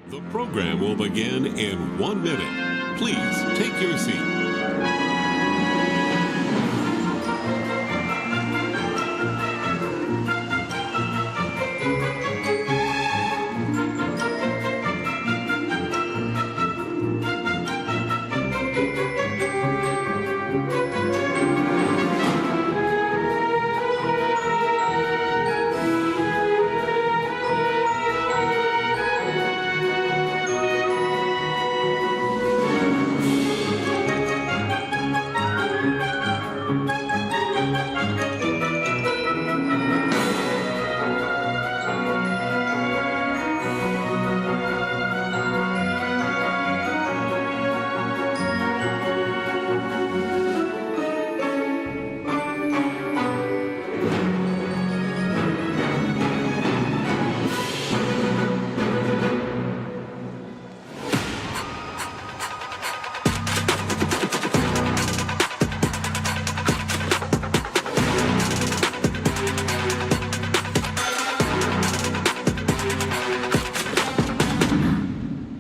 The program will begin in 1 minute. Please take your seat.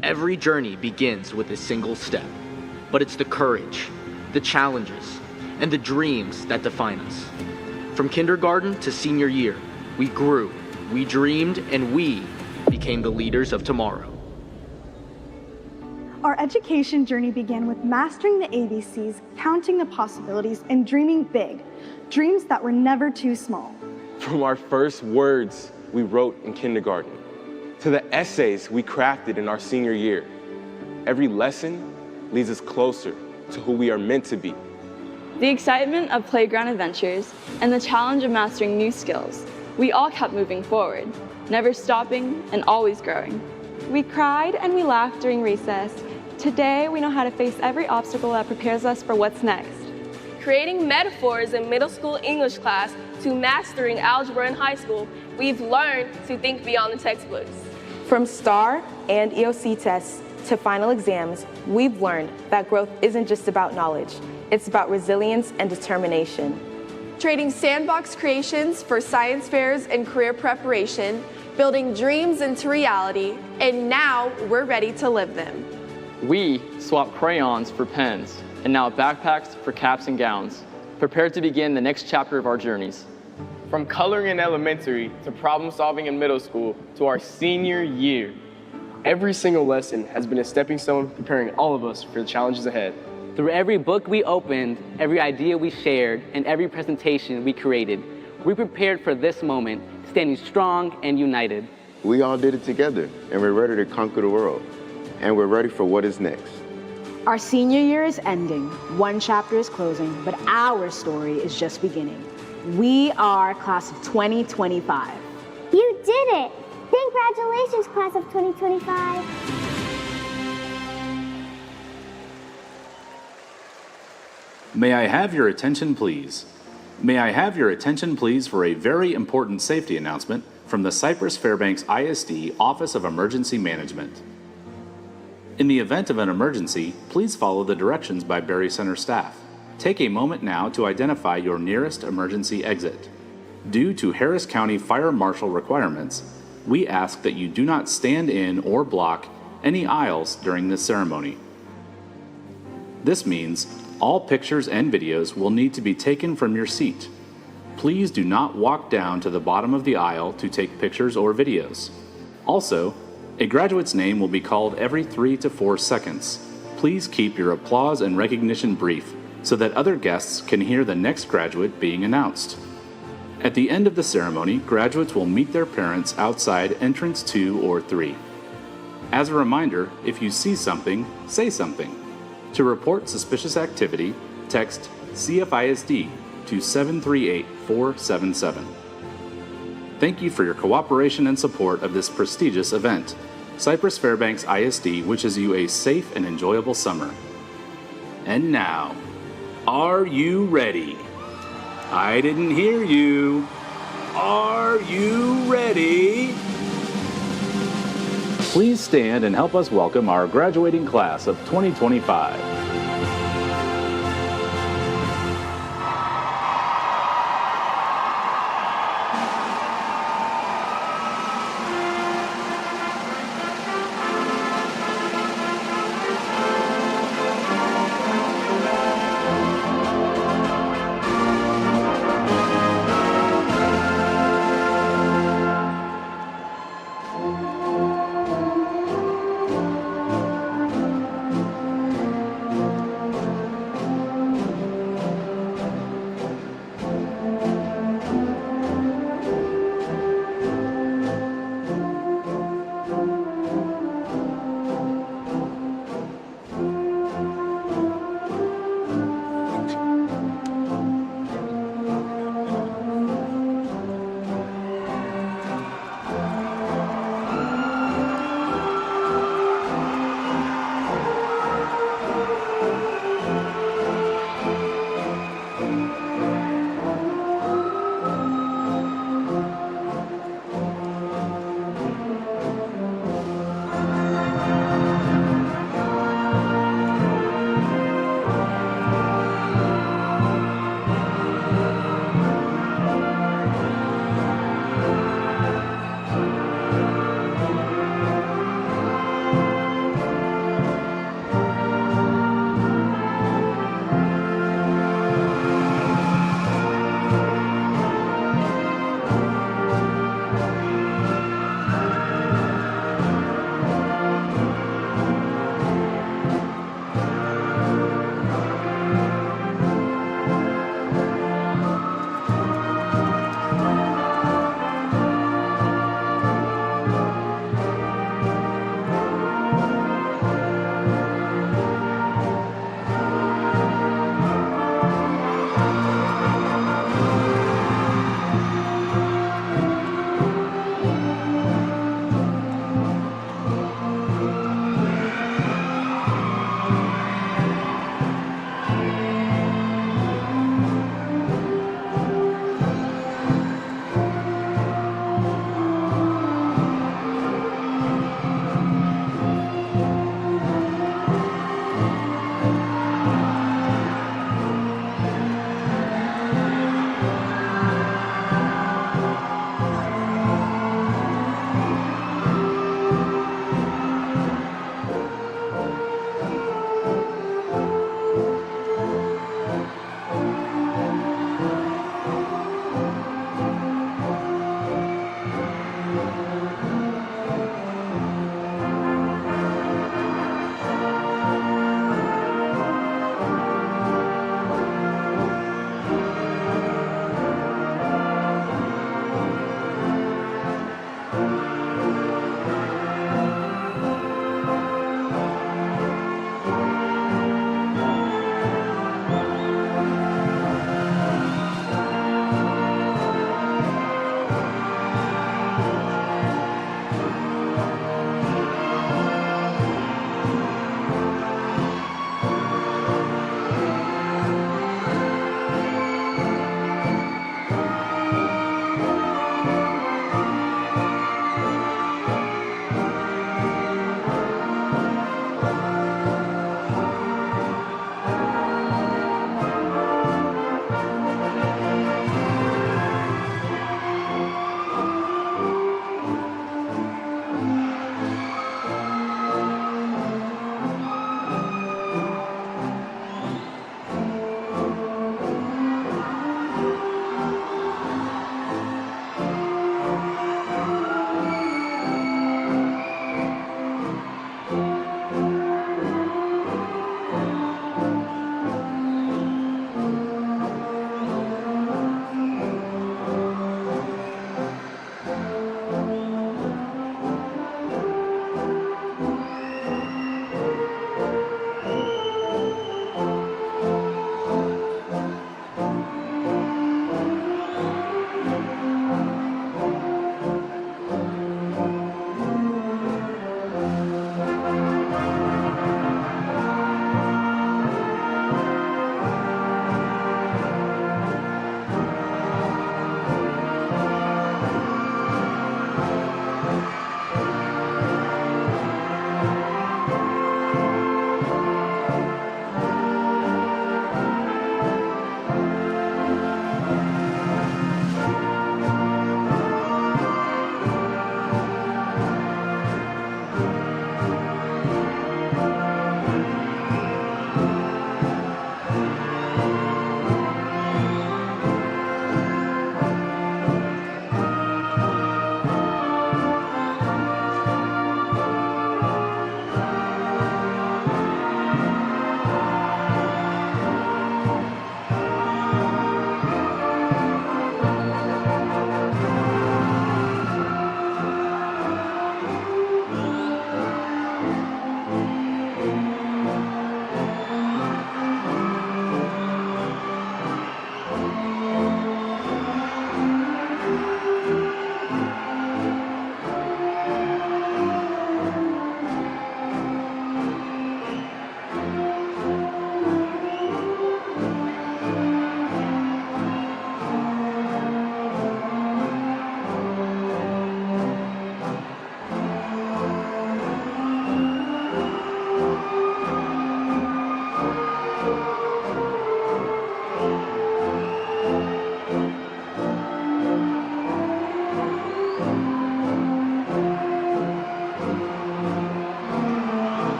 Every journey begins with a single step, but it's the courage, the challenges, and the dreams that define us. From kindergarten to senior year, we grew, we dreamed, and we became the leaders of tomorrow. Our education journey began with mastering the ABCs, counting the possibilities, and dreaming big, dreams that were never too small. From our first words we wrote in kindergarten, to the essays we crafted in our senior year, every lesson leads us closer to who we are meant to be. The excitement of playground adventures and the challenge of mastering new skills, we all kept moving forward. never stopping and always growing. We cried and we laughed during recess. Today, we know how to face every obstacle that prepares us for what's next. Creating metaphors in middle school English class to mastering algebra in high school, we've learned to think beyond the textbooks. From STAR and EOC tests to final exams, we've learned that growth isn't just about knowledge, it's about resilience and determination. Trading sandbox creations for science fairs and career preparation, building dreams into reality, and now we're ready to live them. We swapped crayons for pens, and now backpacks for caps and gowns, prepared to begin the next chapter of our journeys. From coloring in elementary to problem solving in middle school to our senior year, every single lesson has been a stepping stone preparing all of us for the challenges ahead. Through every book we opened, every idea we shared, and every presentation we created, we prepared for this moment, standing strong and united. We all did it together, and we're ready to conquer the world. And we're ready for what is next. Our senior year is ending, one chapter is closing, but our story is just beginning. We are class of 2025. You did it! Congratulations, class of 2025. May I have your attention, please? May I have your attention, please, for a very important safety announcement from the Cypress-Fairbanks ISD Office of Emergency Management. In the event of an emergency, please follow the directions by Berry Center staff. Take a moment now to identify your nearest emergency exit. Due to Harris County Fire Marshal requirements, we ask that you do not stand in or block any aisles during this ceremony. This means all pictures and videos will need to be taken from your seat. Please do not walk down to the bottom of the aisle to take pictures or videos. Also, a graduate's name will be called every 3 to 4 seconds. Please keep your applause and recognition brief so that other guests can hear the next graduate being announced. At the end of the ceremony, graduates will meet their parents outside entrance 2 or 3. As a reminder, if you see something, say something. To report suspicious activity, text CFISD to 738-477. Thank you for your cooperation and support of this prestigious event. Cypress-Fairbanks ISD wishes you a safe and enjoyable summer. And now, are you ready? I didn't hear you. Are you ready? Please stand and help us welcome our graduating class of 2025.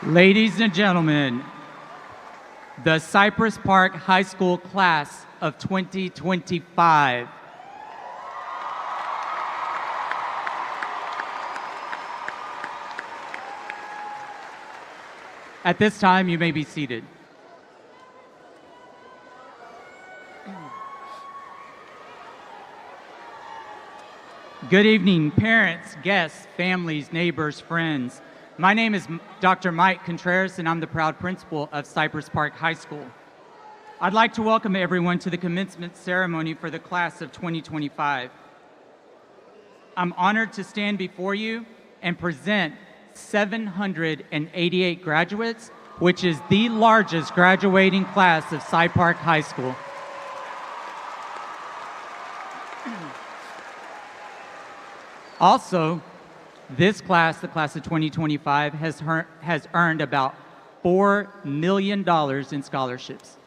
Ladies and gentlemen, the Cypress Park High School class of 2025. At this time, you may be seated. Good evening, parents, guests, families, neighbors, friends. My name is Dr. Mike Contreras, and I'm the proud principal of Cypress Park High School. I'd like to welcome everyone to the commencement ceremony for the class of 2025. I'm honored to stand before you and present 788 graduates, which is the largest graduating class of Cy Park High School. Also, this class, the class of 2025, has earned about $4 million in scholarships.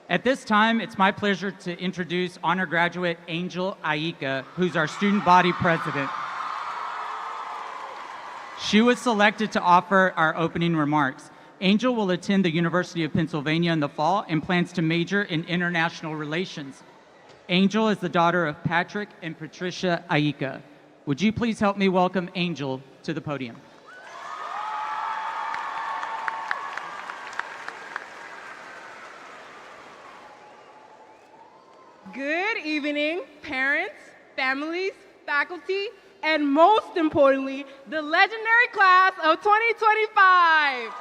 At this time, it's my pleasure to introduce honor graduate Angel Aika, who's our student body president. She was selected to offer our opening remarks. Angel will attend the University of Pennsylvania in the fall and plans to major in international relations. Angel is the daughter of Patrick and Patricia Aika. Would you please help me welcome Angel to the podium? Good evening, parents, families, faculty, and most importantly, the legendary class of 2025.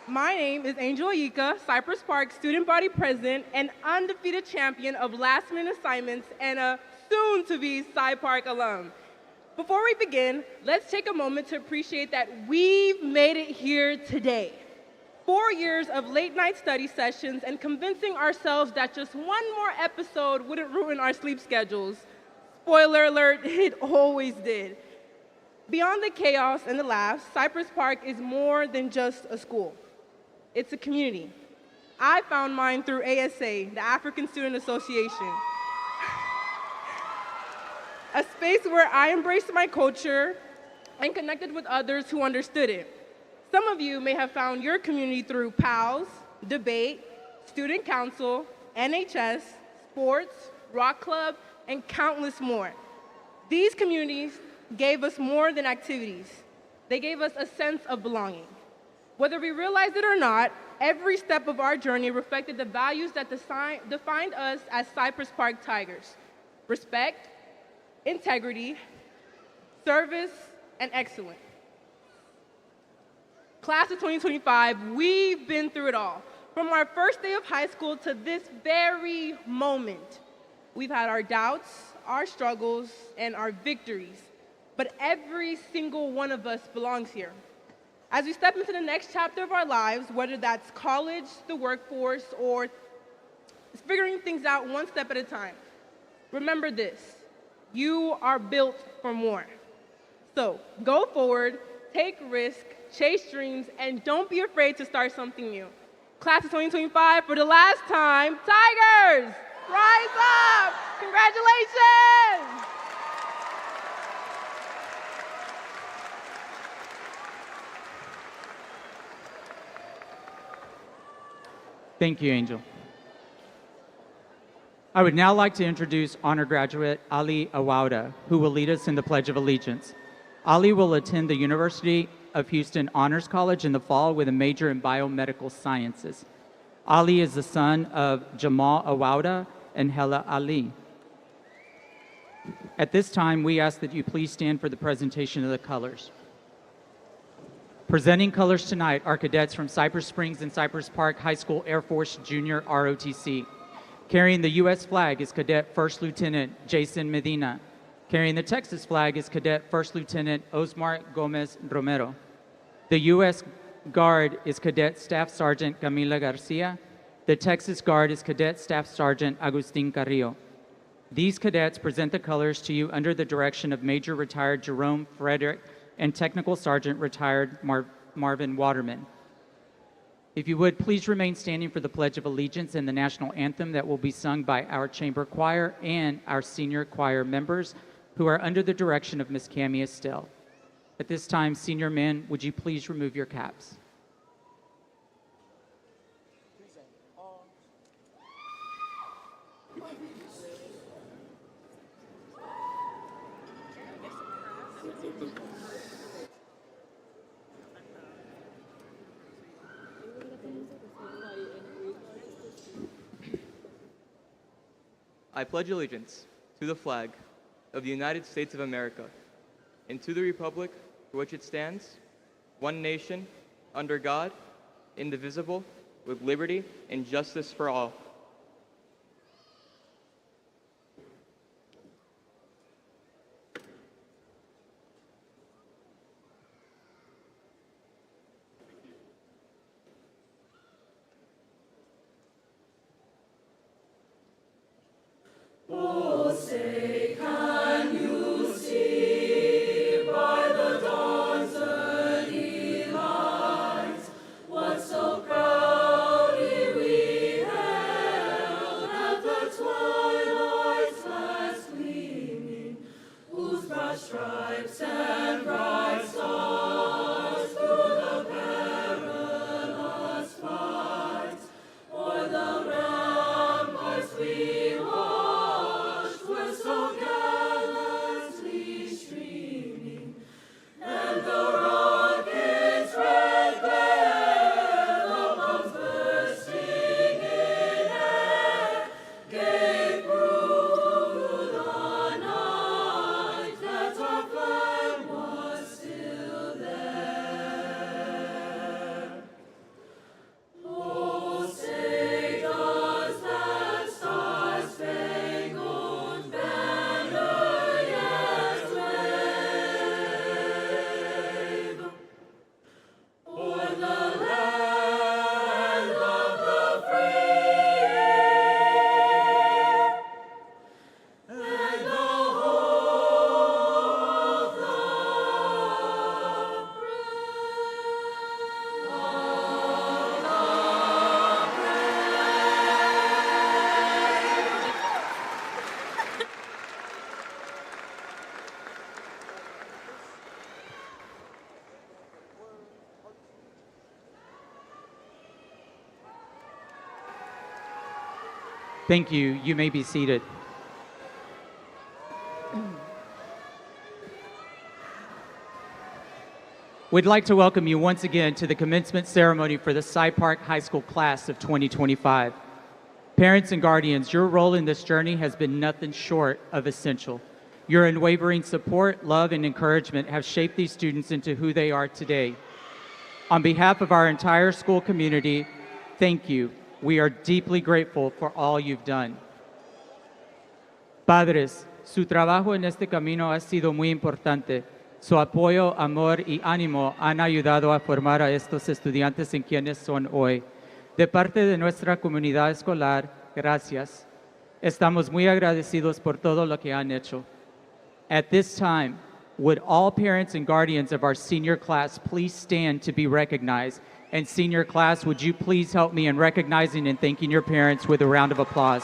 My name is Angel Aika, Cypress Park student body president and undefeated champion of last-minute assignments and a soon-to-be Cy Park alum. Before we begin, let's take a moment to appreciate that we've made it here today. 4 years of late-night study sessions and convincing ourselves that just one more episode wouldn't ruin our sleep schedules. Spoiler alert, it always did. Beyond the chaos and the laughs, Cypress Park is more than just a school. It's a community. I found mine through ASA, the African Student Association. A space where I embraced my culture and connected with others who understood it. Some of you may have found your community through PALS, debate, student council, NHS, sports, rock club, and countless more. These communities gave us more than activities. They gave us a sense of belonging. Whether we realized it or not, every step of our journey reflected the values that defined us as Cypress Park Tigers: respect, integrity, service, and excellence. Class of 2025, we've been through it all. From our first day of high school to this very moment, we've had our doubts, our struggles, and our victories. But every single one of us belongs here. As we step into the next chapter of our lives, whether that's college, the workforce, or figuring things out one step at a time, remember this: you are built for more. So go forward, take risk, chase dreams, and don't be afraid to start something new. Class of 2025, for the last time, Tigers, rise up! Congratulations! Thank you, Angel. I would now like to introduce honor graduate Ali Awauda, who will lead us in the Pledge of Allegiance. Ali will attend the University of Houston Honors College in the fall with a major in biomedical sciences. Ali is the son of Jamal Awauda and Hela Ali. At this time, we ask that you please stand for the presentation of the colors. Presenting colors tonight are cadets from Cypress Springs and Cypress Park High School Air Force Junior ROTC. Carrying the U.S. flag is Cadet First Lieutenant Jason Medina. Carrying the Texas flag is Cadet First Lieutenant Osmar Gomez Romero. The U.S. Guard is Cadet Staff Sergeant Camila Garcia. The Texas Guard is Cadet Staff Sergeant Agustin Carrillo. These cadets present the colors to you under the direction of Major Retired Jerome Frederick and Technical Sergeant Retired Marvin Waterman. If you would, please remain standing for the Pledge of Allegiance and the national anthem that will be sung by our chamber choir and our senior choir members who are under the direction of Miss Cami Estelle. At this time, senior men, would you please remove your caps? I pledge allegiance to the flag of the United States of America and to the republic for which it stands, one nation, under God, indivisible, with liberty and justice for all. Oh, say, can you see by the dawn's early light what so proudly we hailed at the twilight's last gleaming, whose broad stripes and bright stars through the perilous fight o'er the ramparts we watched were so gallantly streaming, and the rocket's red glare above bursting in air gave proof to the night that our flag was still there. Oh, say does that star-spangled banner yet wave o'er the land of the free and the home of the Thank you. You may be seated. We'd like to welcome you once again to the commencement ceremony for the Cy Park High School class of 2025. Parents and guardians, your role in this journey has been nothing short of essential. Your unwavering support, love, and encouragement have shaped these students into who they are today. On behalf of our entire school community, thank you. We are deeply grateful for all you've done. Padres, su trabajo en este camino ha sido muy importante. Su apoyo, amor y ánimo han ayudado a formar a estos estudiantes en quienes son hoy. De parte de nuestra comunidad escolar, gracias. Estamos muy agradecidos por todo lo que han hecho. At this time, would all parents and guardians of our senior class please stand to be recognized? And senior class, would you please help me in recognizing and thanking your parents with a round of applause?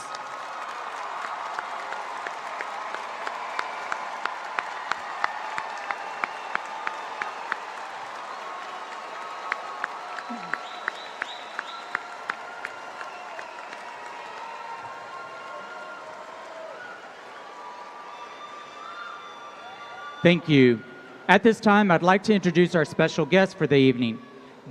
Thank you. At this time, I'd like to introduce our special guest for the evening.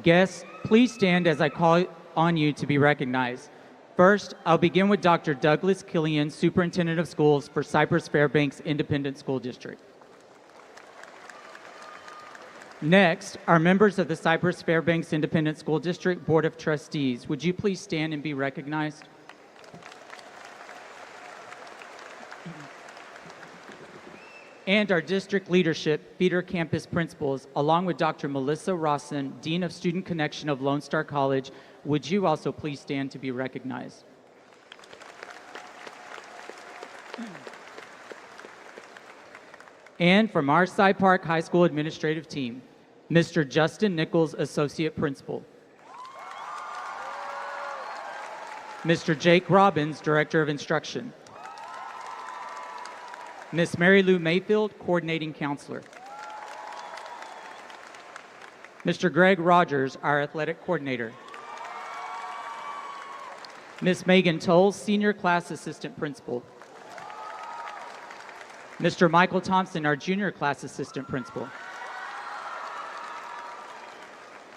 Guests, please stand as I call on you to be recognized. First, I'll begin with Dr. Douglas Killian, Superintendent of Schools for Cypress-Fairbanks Independent School District. Next, our members of the Cypress-Fairbanks Independent School District Board of Trustees. Would you please stand and be recognized? And our district leadership, feeder campus principals, along with Dr. Melissa Rawson, Dean of Student Connection of Lone Star College, would you also please stand to be recognized? And from our Cy Park High School administrative team, Mr. Justin Nichols, Associate Principal. Mr. Jake Robbins, Director of Instruction. Miss Mary Lou Mayfield, Coordinating Counselor. Mr. Greg Rogers, our Athletic Coordinator. Miss Megan Toll, Senior Class Assistant Principal. Mr. Michael Thompson, our Junior Class Assistant Principal.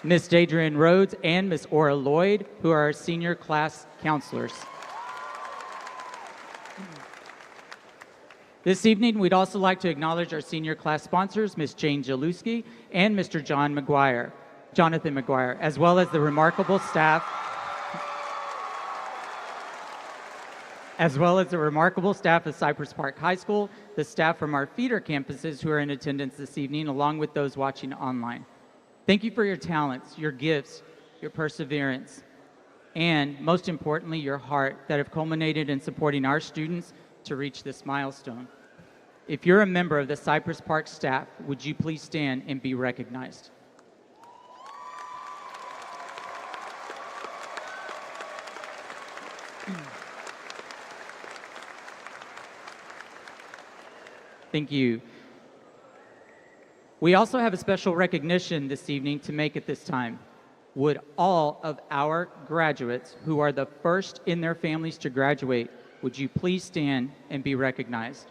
Miss Dadrian Rhodes and Miss Ora Lloyd, who are our Senior Class Counselors. This evening, we'd also like to acknowledge our senior class sponsors, Miss Jane Jaluski and Mr. Jonathan McGuire, as well as the remarkable staff of Cypress Park High School, the staff from our feeder campuses who are in attendance this evening, along with those watching online. Thank you for your talents, your gifts, your perseverance, and most importantly, your heart that have culminated in supporting our students to reach this milestone. If you're a member of the Cypress Park staff, would you please stand and be recognized? Thank you. We also have a special recognition this evening to make at this time. Would all of our graduates who are the first in their families to graduate, would you please stand and be recognized?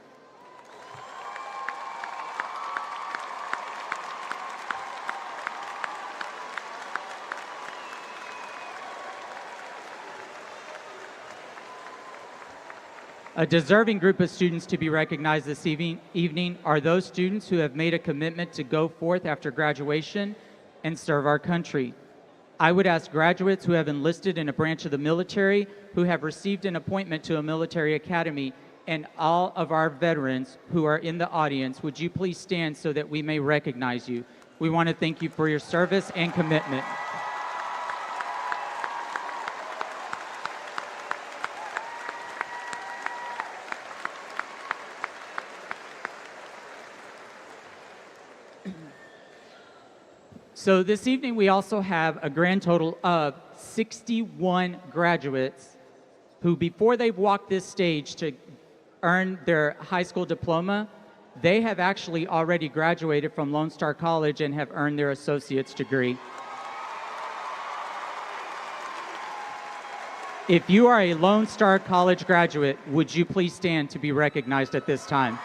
A deserving group of students to be recognized this evening are those students who have made a commitment to go forth after graduation and serve our country. I would ask graduates who have enlisted in a branch of the military, who have received an appointment to a military academy, and all of our veterans who are in the audience, would you please stand so that we may recognize you? We want to thank you for your service and commitment. So this evening, we also have a grand total of 61 graduates who, before they've walked this stage to earn their high school diploma, they have actually already graduated from Lone Star College and have earned their associate's degree. If you are a Lone Star College graduate, would you please stand to be recognized at this time?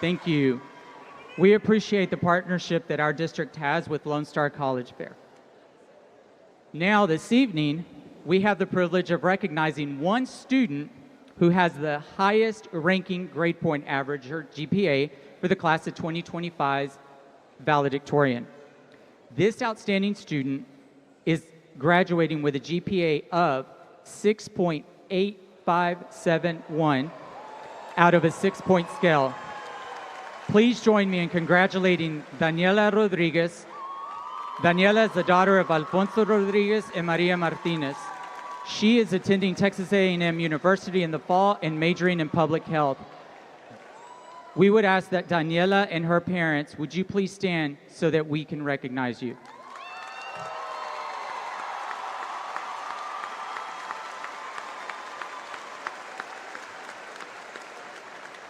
Thank you. We appreciate the partnership that our district has with Lone Star College Fair. Now, this evening, we have the privilege of recognizing one student who has the highest ranking grade point average, or GPA, for the class of 2025's valedictorian. This outstanding student is graduating with a GPA of 6.8571 out of a 6-point scale. Please join me in congratulating Daniela Rodriguez. Daniela is the daughter of Alfonso Rodriguez and Maria Martinez. She is attending Texas A&M University in the fall and majoring in public health. We would ask that Daniela and her parents, would you please stand so that we can recognize you?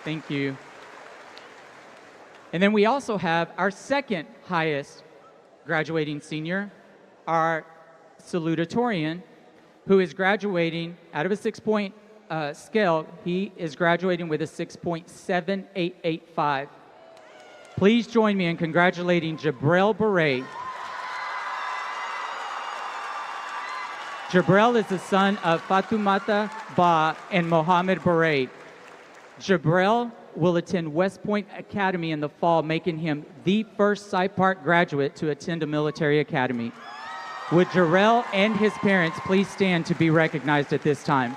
Thank you. And then we also have our second highest graduating senior, our salutatorian, who is graduating out of a 6-point scale. He is graduating with a 6.7885. Please join me in congratulating Jabril Beret. Jabril is the son of Fatumata Ba and Mohammed Beret. Jabril will attend West Point Academy in the fall, making him the first Cy Park graduate to attend a military academy. Would Jarrell and his parents please stand to be recognized at this time?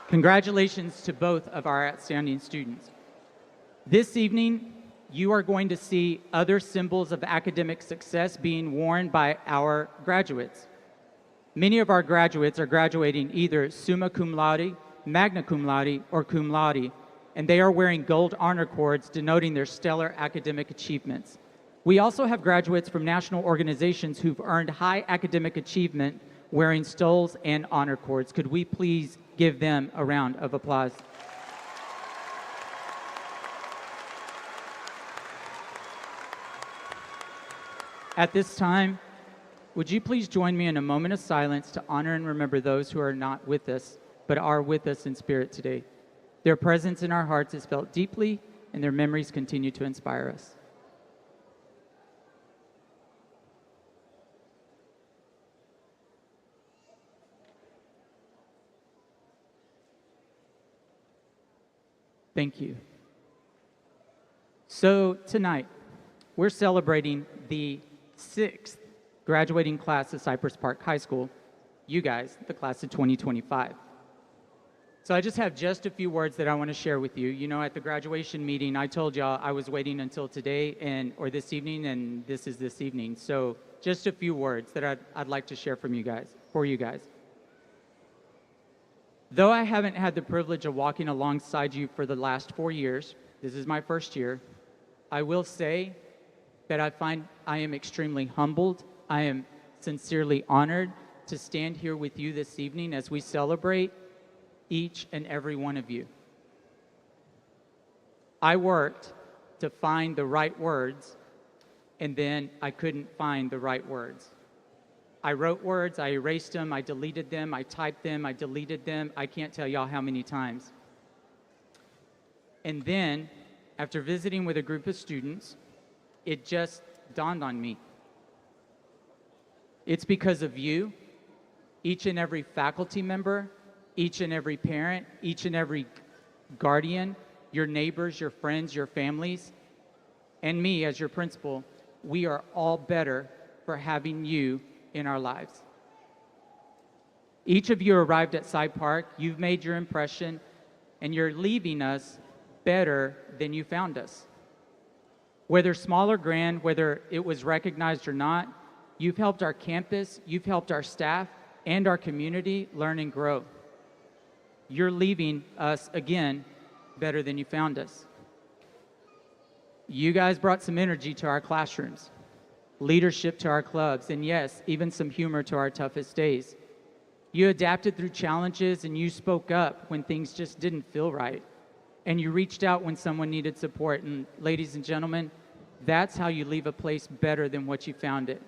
Congratulations to both of our outstanding students. This evening, you are going to see other symbols of academic success being worn by our graduates. Many of our graduates are graduating either summa cum laude, magna cum laude, or cum laude, and they are wearing gold honor cords denoting their stellar academic achievements. We also have graduates from national organizations who've earned high academic achievement wearing stoles and honor cords. Could we please give them a round of applause? At this time, would you please join me in a moment of silence to honor and remember those who are not with us, but are with us in spirit today. Their presence in our hearts is felt deeply, and their memories continue to inspire us. Thank you. So tonight, we're celebrating the 6th graduating class of Cypress Park High School, you guys, the class of 2025. So I just have just a few words that I want to share with you. You know, at the graduation meeting, I told y'all I was waiting until today or this evening, and this is this evening. So just a few words that I'd like to share for you guys. Though I haven't had the privilege of walking alongside you for the last 4 years, this is my first year, I will say that I am extremely humbled. I am sincerely honored to stand here with you this evening as we celebrate each and every one of you. I worked to find the right words, and then I couldn't find the right words. I wrote words, I erased them, I deleted them, I typed them, I deleted them. I can't tell y'all how many times. And then, after visiting with a group of students, it just dawned on me. It's because of you, each and every faculty member, each and every parent, each and every guardian, your neighbors, your friends, your families, and me as your principal, we are all better for having you in our lives. Each of you arrived at Cy Park, you've made your impression, and you're leaving us better than you found us. Whether small or grand, whether it was recognized or not, you've helped our campus, you've helped our staff, and our community learn and grow. You're leaving us, again, better than you found us. You guys brought some energy to our classrooms, leadership to our clubs, and yes, even some humor to our toughest days. You adapted through challenges, and you spoke up when things just didn't feel right. And you reached out when someone needed support. And ladies and gentlemen, that's how you leave a place better than what you found it.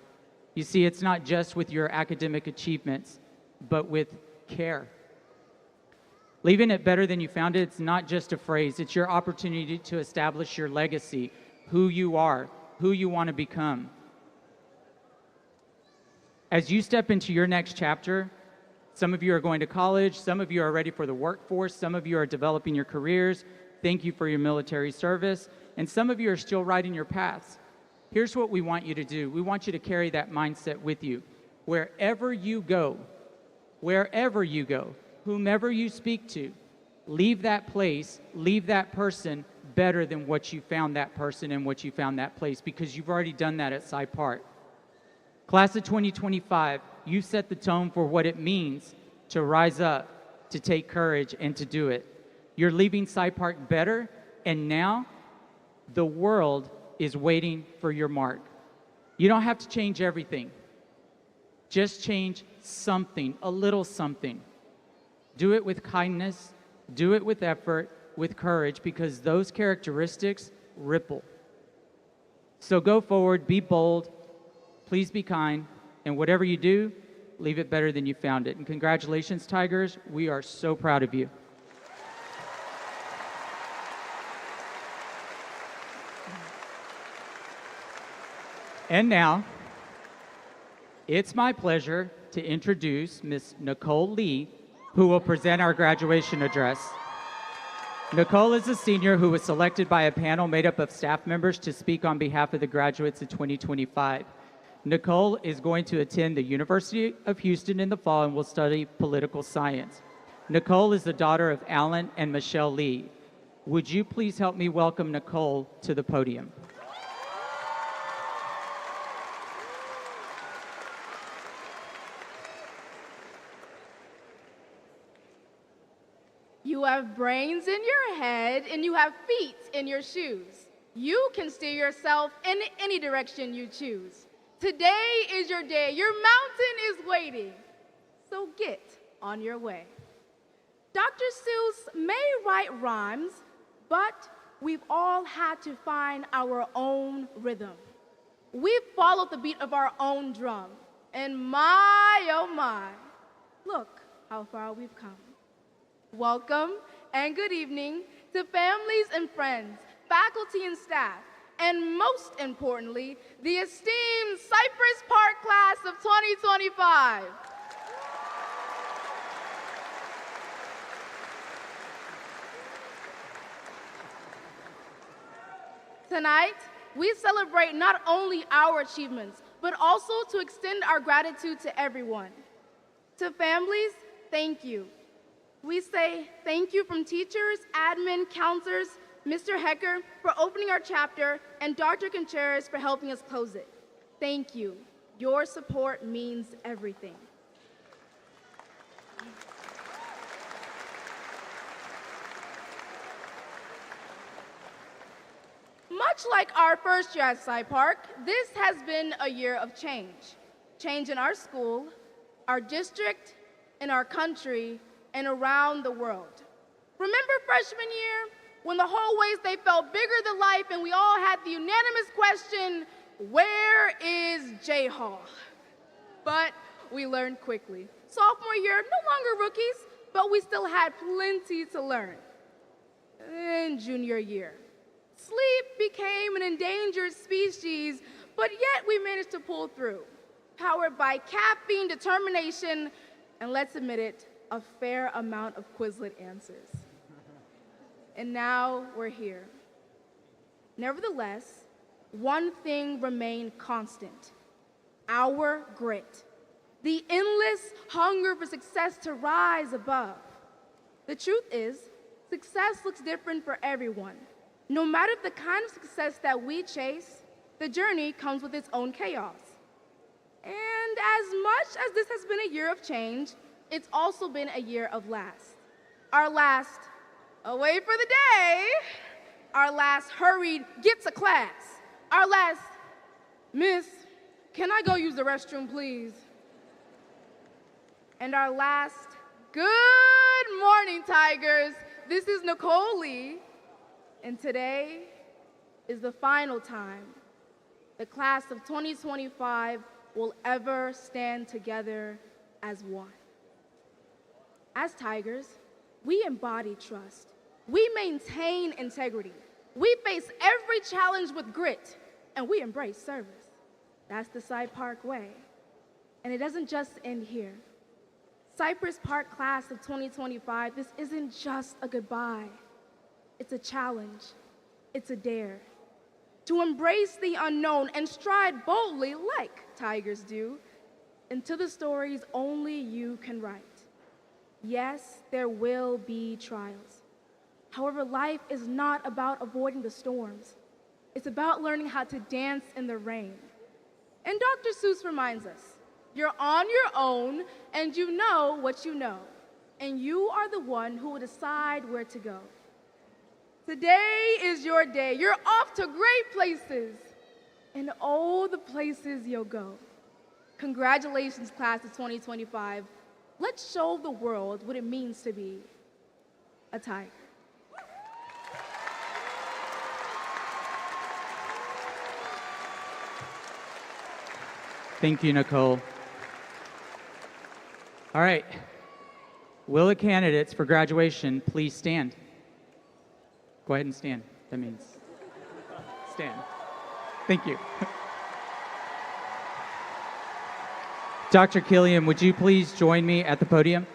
You see, it's not just with your academic achievements, but with care. Leaving it better than you found it, it's not just a phrase. It's your opportunity to establish your legacy, who you are, who you want to become. As you step into your next chapter, some of you are going to college, some of you are ready for the workforce, some of you are developing your careers. Thank you for your military service. And some of you are still writing your paths. Here's what we want you to do. We want you to carry that mindset with you. Wherever you go, whomever you speak to, leave that place, leave that person better than what you found that person and what you found that place, because you've already done that at Cy Park. Class of 2025, you set the tone for what it means to rise up, to take courage, and to do it. You're leaving Cy Park better, and now the world is waiting for your mark. You don't have to change everything. Just change something, a little something. Do it with kindness, do it with effort, with courage, because those characteristics ripple. So go forward, be bold, please be kind, and whatever you do, leave it better than you found it. And congratulations, Tigers. We are so proud of you. And now, it's my pleasure to introduce Miss Nicole Lee, who will present our graduation address. Nicole is a senior who was selected by a panel made up of staff members to speak on behalf of the graduates of 2025. Nicole is going to attend the University of Houston in the fall and will study political science. Nicole is the daughter of Alan and Michelle Lee. Would you please help me welcome Nicole to the podium? You have brains in your head and you have feet in your shoes. You can steer yourself in any direction you choose. Today is your day. Your mountain is waiting. So get on your way. Dr. Seuss may write rhymes, but we've all had to find our own rhythm. We've followed the beat of our own drum. And my, oh my, look how far we've come. Welcome and good evening to families and friends, faculty and staff, and most importantly, the esteemed Cypress Park class of 2025. Tonight, we celebrate not only our achievements, but also to extend our gratitude to everyone. To families, thank you. We say thank you from teachers, admin, counselors, Mr. Hecker for opening our chapter, and Dr. Contreras for helping us close it. Thank you. Your support means everything. Much like our first year at Cy Park, this has been a year of change. Change in our school, our district, in our country, and around the world. Remember freshman year, when the hallways, they felt bigger than life and we all had the unanimous question, where is J-Hall? But we learned quickly. Sophomore year, no longer rookies, but we still had plenty to learn. And junior year, sleep became an endangered species, but yet we managed to pull through, powered by caffeine, determination, and let's admit it, a fair amount of Quizlet answers. And now we're here. Nevertheless, one thing remained constant: our grit, the endless hunger for success to rise above. The truth is, success looks different for everyone. No matter the kind of success that we chase, the journey comes with its own chaos. And as much as this has been a year of change, it's also been a year of last. Our last, wait for the day, our last hurried get to class. Our last, Miss, can I go use the restroom, please? And our last, good morning, Tigers. This is Nicole Lee, and today is the final time the class of 2025 will ever stand together as one. As Tigers, we embody trust. We maintain integrity. We face every challenge with grit, and we embrace service. That's the Cy Park way. And it doesn't just end here. Cypress Park class of 2025, this isn't just a goodbye. It's a challenge. It's a dare. To embrace the unknown and stride boldly like Tigers do into the stories only you can write. Yes, there will be trials. However, life is not about avoiding the storms. It's about learning how to dance in the rain. And Dr. Seuss reminds us, you're on your own and you know what you know. And you are the one who will decide where to go. Today is your day. You're off to great places. And oh, the places you'll go. Congratulations, class of 2025. Let's show the world what it means to be a Tiger. Thank you, Nicole. All right. Will the candidates for graduation please stand? Go ahead and stand. That means stand. Thank you. Dr. Killian, would you please join me at the podium?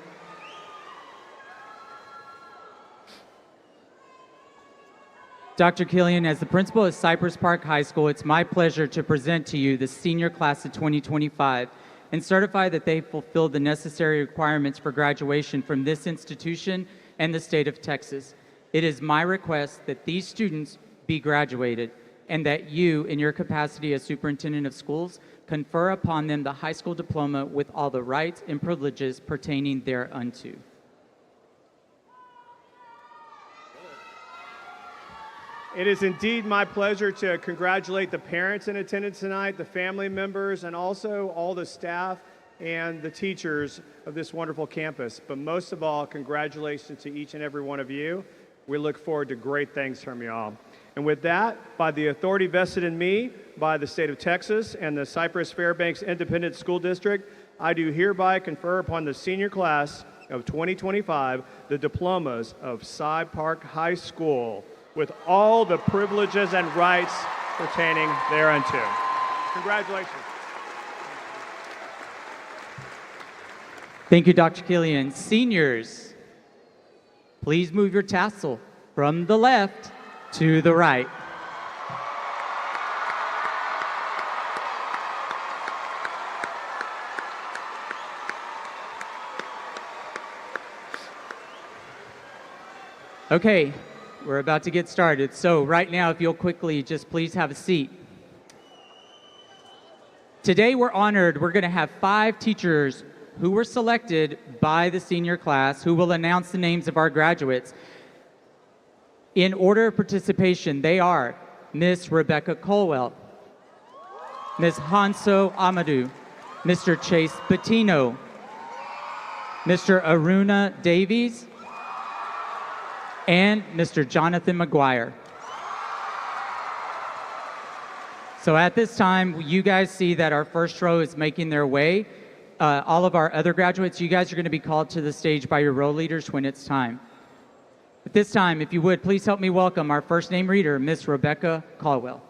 Dr. Killian, as the principal of Cypress Park High School, it's my pleasure to present to you the senior class of 2025 and certify that they fulfilled the necessary requirements for graduation from this institution and the state of Texas. It is my request that these students be graduated and that you, in your capacity as superintendent of schools, confer upon them the high school diploma with all the rights and privileges pertaining thereunto. It is indeed my pleasure to congratulate the parents in attendance tonight, the family members, and also all the staff and the teachers of this wonderful campus. But most of all, congratulations to each and every one of you. We look forward to great things from you all. And with that, by the authority vested in me by the state of Texas and the Cypress-Fairbanks Independent School District, I do hereby confer upon the senior class of 2025 the diplomas of Cy Park High School with all the privileges and rights pertaining thereunto. Congratulations. Thank you, Dr. Killian. Seniors, please move your tassel from the left to the right. Okay, we're about to get started. So right now, if you'll quickly just please have a seat. Today we're honored. We're going to have 5 teachers who were selected by the senior class who will announce the names of our graduates. In order of participation, they are Miss Rebecca Colwell, Miss Hanso Amadou, Mr. Chase Bettino, Mr. Aruna Davies, and Mr. Jonathan McGuire. So at this time, you guys see that our first row is making their way. All of our other graduates, you guys are going to be called to the stage by your row leaders when it's time. At this time, if you would, please help me welcome our first name reader, Miss Rebecca Caldwell.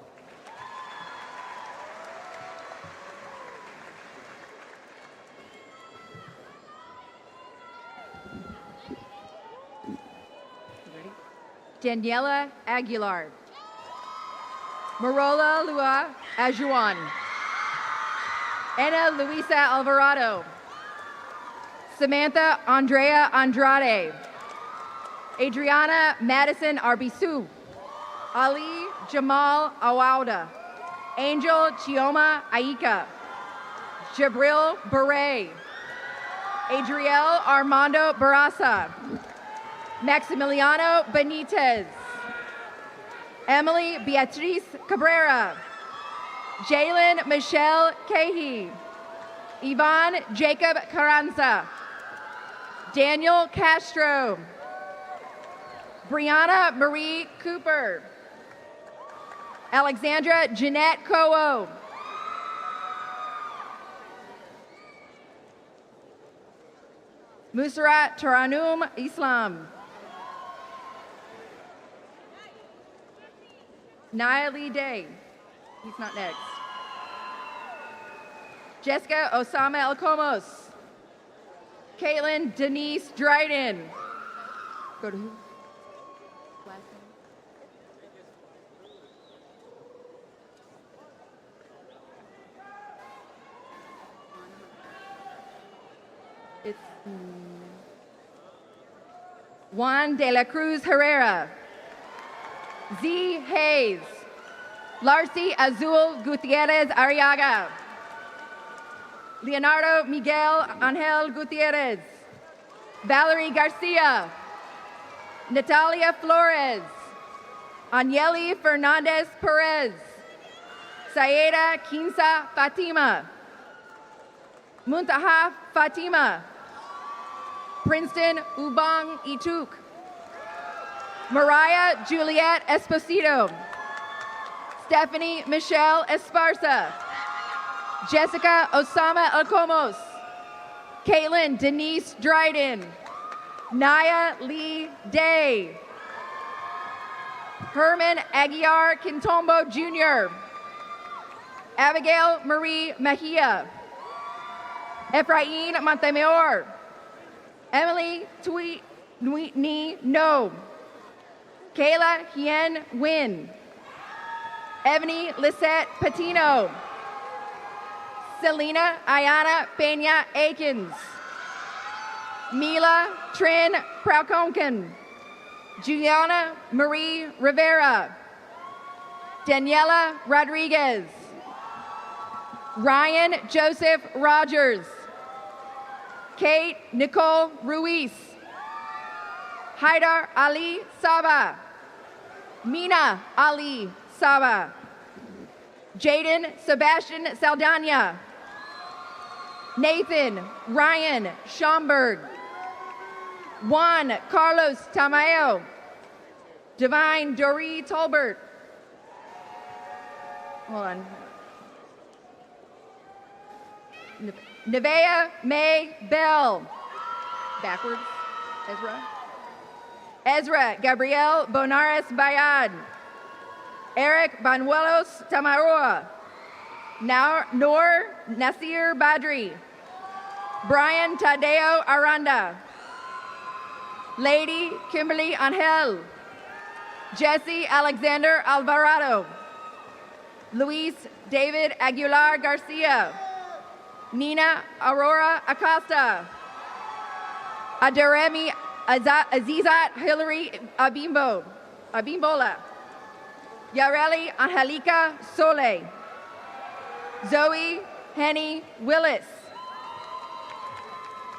Daniela Aguilar. Marola Lua Ajuan. Ana Luisa Alvarado. Samantha Andrea Andrade. Adriana Madison Arbisu. Ali Jamal Awauda. Angel Chioma Aika. Jabril Beret. Adriel Armando Barasa. Maximiliano Benitez. Emily Beatriz Cabrera. Jalen Michelle Cahy. Yvonne Jacob Carranza. Daniel Castro. Brianna Marie Cooper. Alexandra Jeanette Coe. Musara Taranum Islam. Naili Day. He's not next. Jessica Osama El Comos. Caitlin Denise Dryden. Go to who? Last name. It's Juan de la Cruz Herrera. Z. Hayes. Larcy Azul Gutierrez Arriaga. Leonardo Miguel Angel Gutierrez. Valerie Garcia. Natalia Flores. Anieli Fernandez Perez. Sayeda Kinsa Fatima. Muntaha Fatima. Princeton Ubang Ituk. Mariah Juliet Esposito. Stephanie Michelle Esparza. Jessica Osama Alcomos. Caitlin Denise Dryden. Naya Lee Day. Herman Aguiar Quintombo Jr. Abigail Marie Mejia. Efrain Montemayor. Emily Tui Ni No. Kayla Hien Win. Ebony Lisette Patino. Selena Ayana Peña Akins. Mila Trin Praukonkin. Juliana Marie Rivera. Daniela Rodriguez. Ryan Joseph Rogers. Kate Nicole Ruiz. Haidar Ali Saba. Mina Ali Saba. Jaden Sebastian Saldana. Nathan Ryan Schomburg. Juan Carlos Tamayo. Divine Doree Tolbert. Hold on. Nevea May Bell. Backwards. Ezra Gabriel Bonares Bayad. Eric Banuelos Tamaroa. Noor Nasir Badri. Brian Tadeo Aranda. Lady Kimberly Angel. Jesse Alexander Alvarado. Luis David Aguilar Garcia. Nina Aurora Acosta. Adaremi Azizat Hillary Abimbola. Yareli Angelica Sole. Zoe Henny Willis.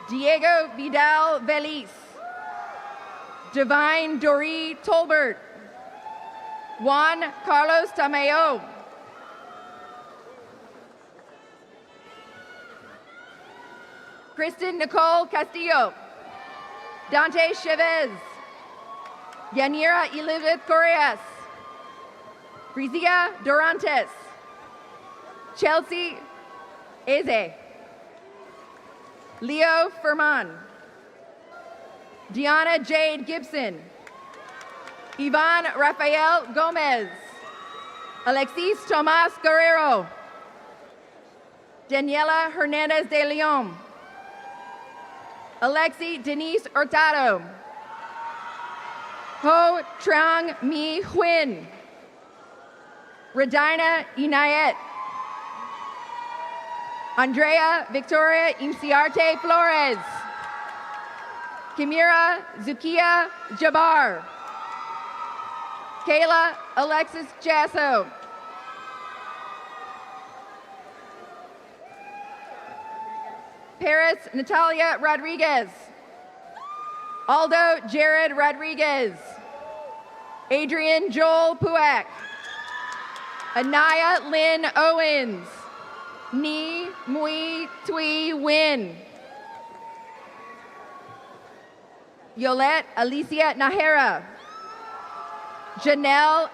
Diego Vidal Velis. Divine Doree Tolbert. Juan Carlos Tamayo. Kristen Nicole Castillo. Dante Chavez. Yanira Elizabeth Correas. Brizia Dorantes. Chelsea Eze. Leo Furman. Deanna Jade Gibson. Ivan Rafael Gomez. Alexis Tomas Guerrero. Daniela Hernandez de Leon. Alexi Denise Hurtado. Ho Trang Mi Huyn. Redina Inayet. Andrea Victoria Imciarte Flores. Kimira Zukia Jabbar. Kayla Alexis Jasso. Paris Natalia Rodriguez. Aldo Jared Rodriguez. Adrian Joel Puak. Anaya Lynn Owens. Ni Mui Tui Win. Yolette Alicia Nahera. Janelle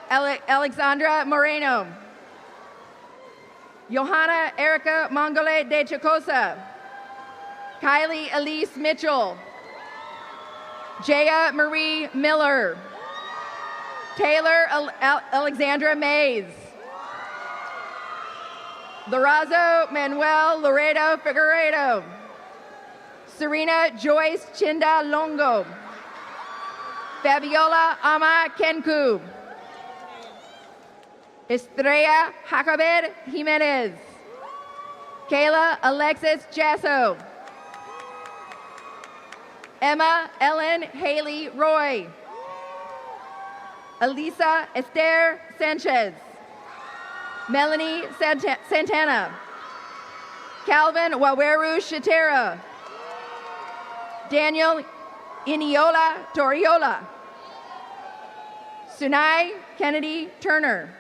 Alexandra Moreno. Johanna Erica Mongole de Chocosa. Kylie Elise Mitchell. Jaya Marie Miller. Taylor Alexandra Mays. Lorazo Manuel Loredo Figueredo. Serena Joyce Chinda Longo. Fabiola Ama Kenku. Estrella Jacobed Jimenez. Kayla Alexis Jasso. Emma Ellen Haley Roy. Elisa Esther Sanchez. Melanie Santana. Calvin Waweru Shatera. Daniel Iniola Toriola. Sunai Kennedy Turner.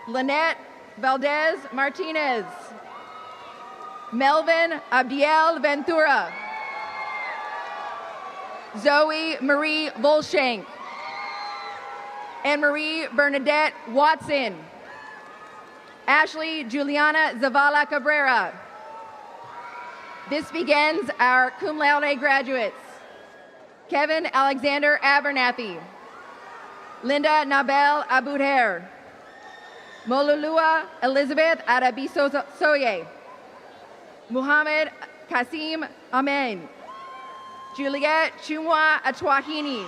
Lynette Valdez Martinez. Melvin Abdiel Ventura. Zoe Marie Volshank. Anne-Marie Bernadette Watson. Ashley Juliana Zavala Cabrera. This begins our cum laude graduates. Kevin Alexander Abernathy. Linda Nabel Abudher. Molulua Elizabeth Arabisoye. Muhammad Kasim Amen. Juliet Chumwa Atwahini.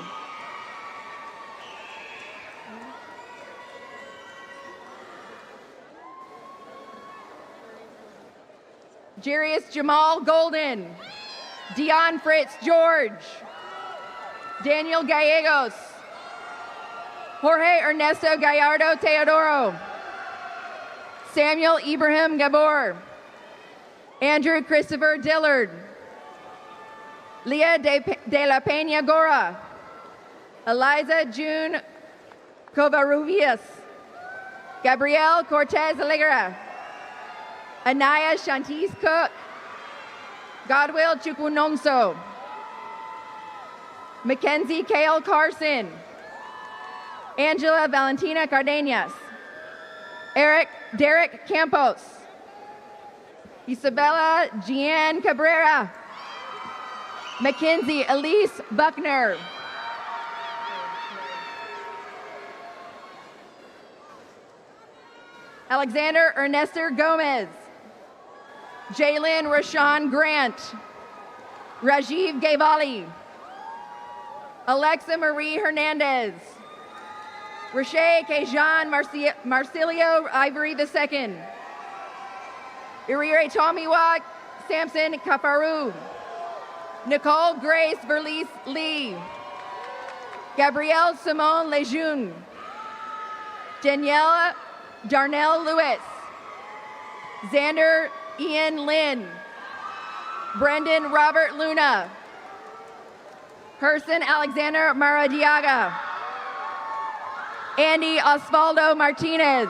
Jarius Jamal Golden. Dion Fritz George. Daniel Gallegos. Jorge Ernesto Gallardo Teodoro. Samuel Ibrahim Gabor. Andrew Christopher Dillard. Leah de la Peña Gora. Eliza June Covarrubias. Gabrielle Cortez Alegre. Anaya Shantice Cook. Godwill Chukwunomso. Mackenzie Kale Carson. Angela Valentina Cardenas. Derek Campos. Isabella Jeanne Cabrera. Mackenzie Elise Buckner. Alexander Ernester Gomez. Jalen Rashawn Grant. Rajiv Gavali. Alexa Marie Hernandez. Rashay Kejan Marcilio Ivory II. Irire Tomiwa Samson Kafaru. Nicole Grace Verlice Lee. Gabrielle Simone Lejeune. Danielle Darnell Lewis. Xander Ian Lynn. Brendan Robert Luna. Herson Alexander Maradiaga. Andy Osvaldo Martinez.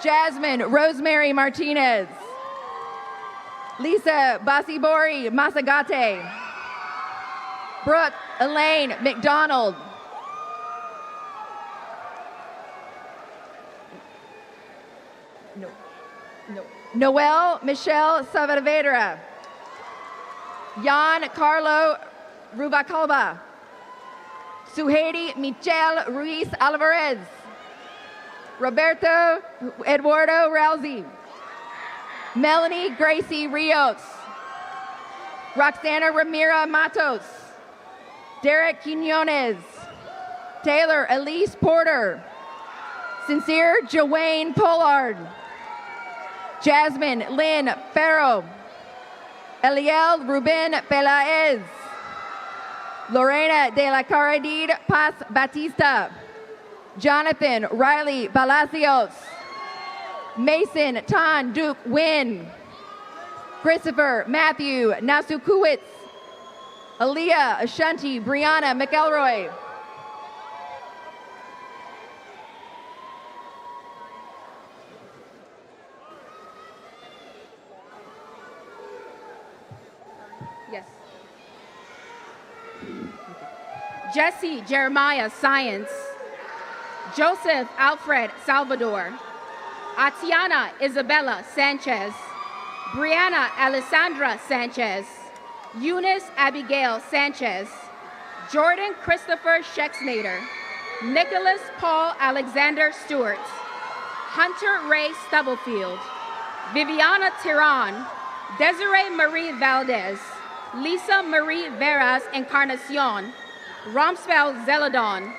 Jasmine Rosemary Martinez. Lisa Basibori Masagate. Brooke Elaine McDonald. Noel Michelle Saavedra. Jan Carlo Rubacalba. Suheidi Michel Ruiz Alvarez. Roberto Eduardo Rousey. Melanie Gracie Rios. Roxana Ramira Matos. Derek Quinones. Taylor Elise Porter. Sincere Joanne Pollard. Jasmine Lynn Farrow. Eliel Ruben Pelaez. Lorena de la Caradid Paz Batista. Jonathan Riley Palacios. Mason Tan Duke Wynn. Christopher Matthew Nasukowitz. Aaliyah Ashanti Brianna McElroy. Yes. Jesse Jeremiah Science. Joseph Alfred Salvador. Atiana Isabella Sanchez. Brianna Alessandra Sanchez. Eunice Abigail Sanchez. Jordan Christopher Schexnader. Nicholas Paul Alexander Stewart. Hunter Ray Stubblefield. Viviana Tiran. Desiree Marie Valdez. Lisa Marie Veras Encarnacion. Romspel Zeladon.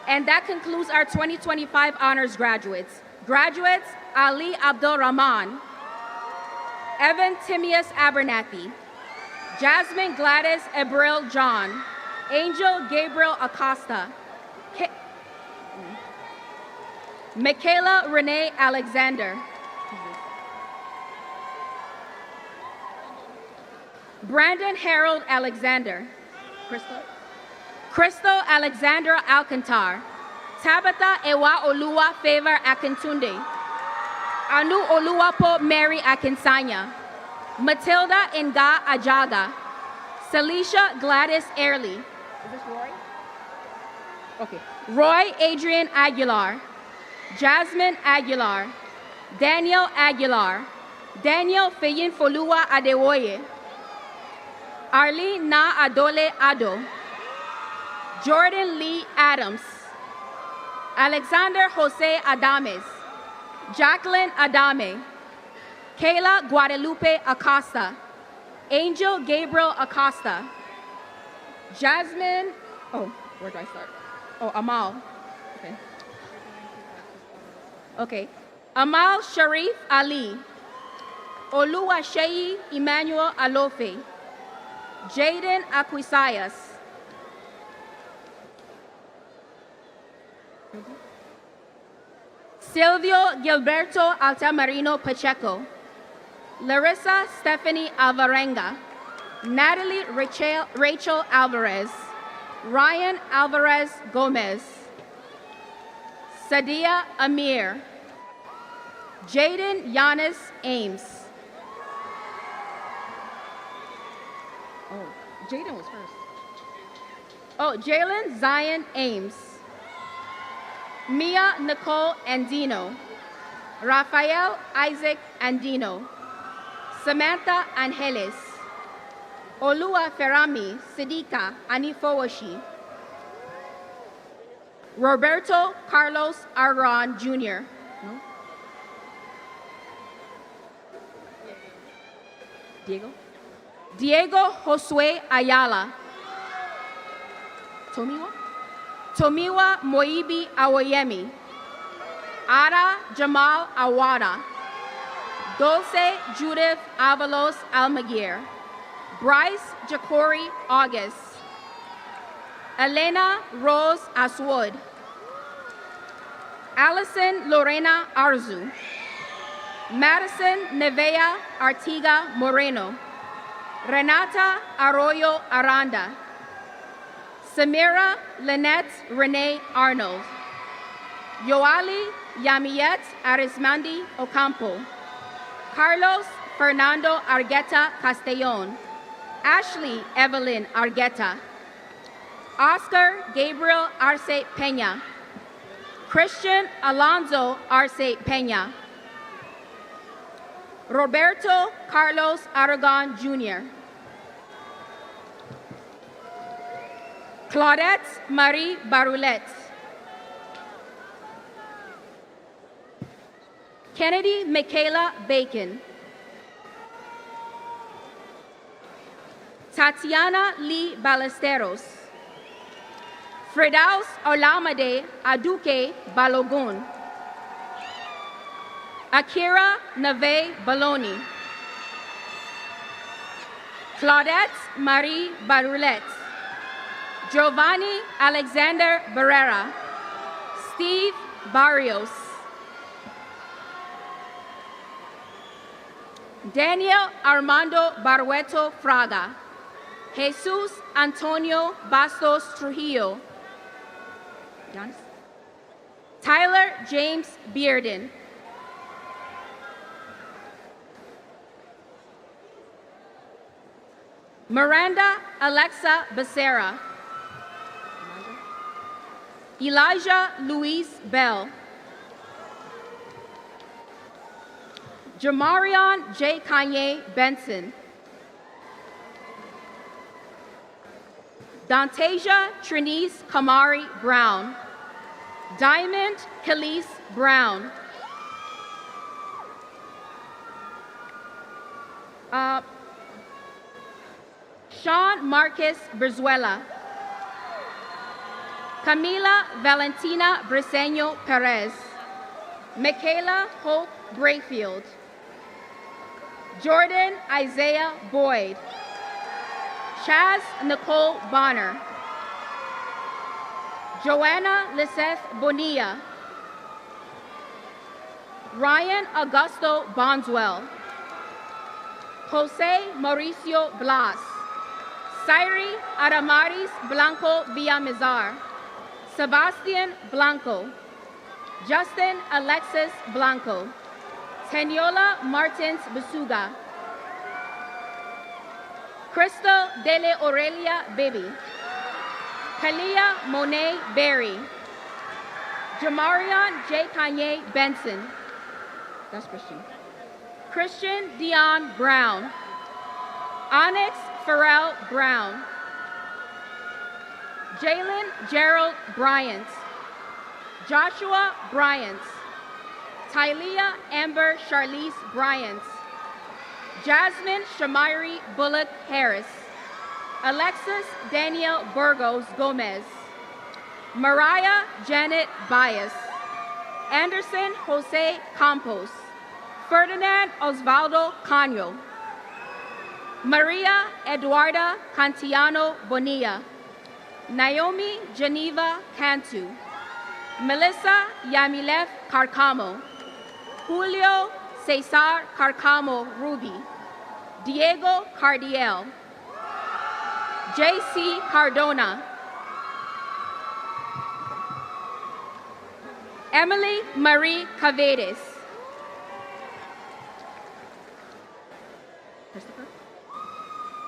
And that concludes our 2025 honors graduates. Graduates, Ali Abdul Rahman, Evan Timius Abernathy, Jasmine Gladys Ebril John, Angel Gabriel Acosta, Michaela Renee Alexander, Brandon Harold Alexander, Crystal Alexandra Alcantar, Tabitha Ewa Olua Favor Akintunde, Anu Oluwapo Mary Akinsanya, Matilda Nga Ajaga, Salisha Gladys Airley. Is this Roy? Okay. Roy Adrian Aguilar, Jasmine Aguilar, Daniel Aguilar, Daniel Feyin Folua Adewoye, Arlene Na Adole Ado, Jordan Lee Adams, Alexander Jose Adames, Jacqueline Adame, Kayla Guadalupe Acosta, Angel Gabriel Acosta, Jasmine, where do I start? Amal, okay. Okay, Amal Sharif Ali, Olua Sheyi Emmanuel Alofe, Jaden Aquisayas, Silvio Gilberto Altamarino Pacheco, Larissa Stephanie Alvarenga, Natalie Rachel Alvarez, Ryan Alvarez Gomez, Sadia Amir, Jaden Giannis Ames. Oh, Jaden was first. Oh, Jalen Zion Ames, Mia Nicole Andino, Rafael Isaac Andino, Samantha Angeles, Olua Ferami Sidika Anifowashi, Roberto Carlos Arron Jr., Diego Josue Ayala, Tomiwa Moibi Awoyemi, Ada Jamal Awada, Dulce Judith Avalos Almaguer, Bryce Jacori August, Elena Rose Aswood, Allison Lorena Arzu, Madison Nevea Artiga Moreno, Renata Arroyo Aranda, Samira Lynette Renee Arnold, Yoali Yamiet Arismandi Ocampo, Carlos Fernando Argueta Castellon, Ashley Evelyn Argueta, Oscar Gabriel Arce Peña, Christian Alonso Arce Peña, Roberto Carlos Aragon Jr., Claudette Marie Baroulet, Kennedy Michaela Bacon, Tatiana Lee Ballesteros, Fredaus Olamide Aduke Balogun, Akira Nave Baloni, Claudette Marie Baroulet, Giovanni Alexander Barrera, Steve Barrios, Daniel Armando Barueto Fraga, Jesus Antonio Bastos Trujillo, Tyler James Bearden, Miranda Alexa Becerra, Elijah Luis Bell, Jamarion J. Kanye Benson, Dantasia Trinise Kamari Brown, Diamond Khalees Brown, Sean Marcus Brizuela, Camila Valentina Briseño Perez, Michaela Hope Brayfield, Jordan Isaiah Boyd, Chaz Nicole Bonner, Joanna Liseth Bonilla, Ryan Augusto Bonswell, Jose Mauricio Blas, Sairi Adamaris Blanco Villamizar, Sebastian Blanco, Justin Alexis Blanco, Teniola Martins Basuga, Crystal Dele Aurelia Bibi, Kalia Monet Berry, Jamarion J. Kanye Benson, that's Christian, Christian Dion Brown, Onyx Farrell Brown, Jalen Gerald Bryant, Joshua Bryant, Tylea Amber Charlize Bryant, Jasmine Shamiri Bullock Harris, Alexis Daniel Burgos Gomez, Mariah Janet Bias, Anderson Jose Campos, Ferdinand Osvaldo Caño, Maria Eduarda Cantiano Bonilla, Naomi Geneva Cantu, Melissa Yamilef Carcamo, Julio Cesar Carcamo Ruby, Diego Cardiel, J.C. Cardona, Emily Marie Cavedes.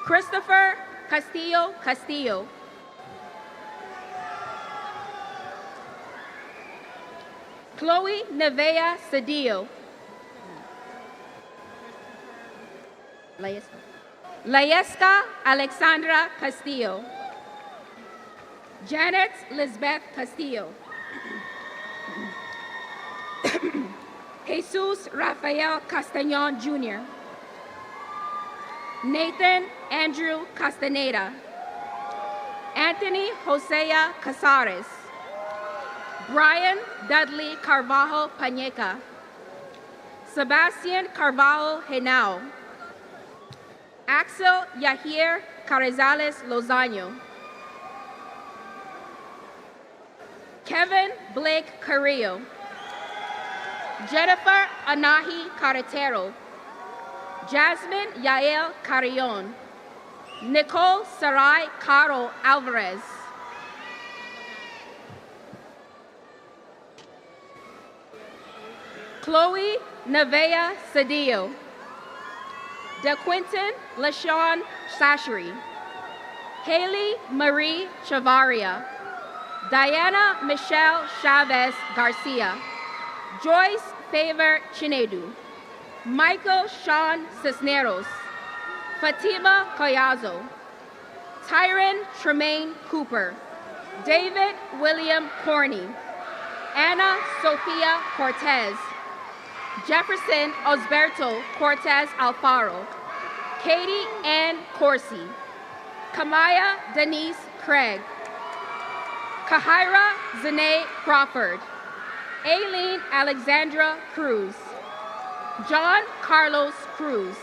Christopher Castillo Castillo. Chloe Nevea Cedillo. Laesca Alexandra Castillo. Janet Lisbeth Castillo. Jesus Rafael Castañon Jr. Nathan Andrew Castaneda. Anthony Hosea Casares. Brian Dudley Carvajal Pañeca. Sebastian Carvajal Henao. Axel Yahir Carrizales Lozano. Kevin Blake Carrillo. Jennifer Anahi Carretero. Jasmine Yael Carrion. Nicole Sarai Caro Alvarez. Chloe Nevea Cedillo. DeQuinton LaShawn Sashri. Haley Marie Chavaria. Diana Michelle Chavez Garcia. Joyce Favor Chinedu. Michael Sean Cisneros. Fatima Collazo. Tyron Tremaine Cooper. David William Corney. Anna Sofia Cortez. Jefferson Osberto Cortez Alfaro. Katie Ann Corsi. Kamaya Denise Craig. Kahira Zane Crawford. Aileen Alexandra Cruz. John Carlos Cruz.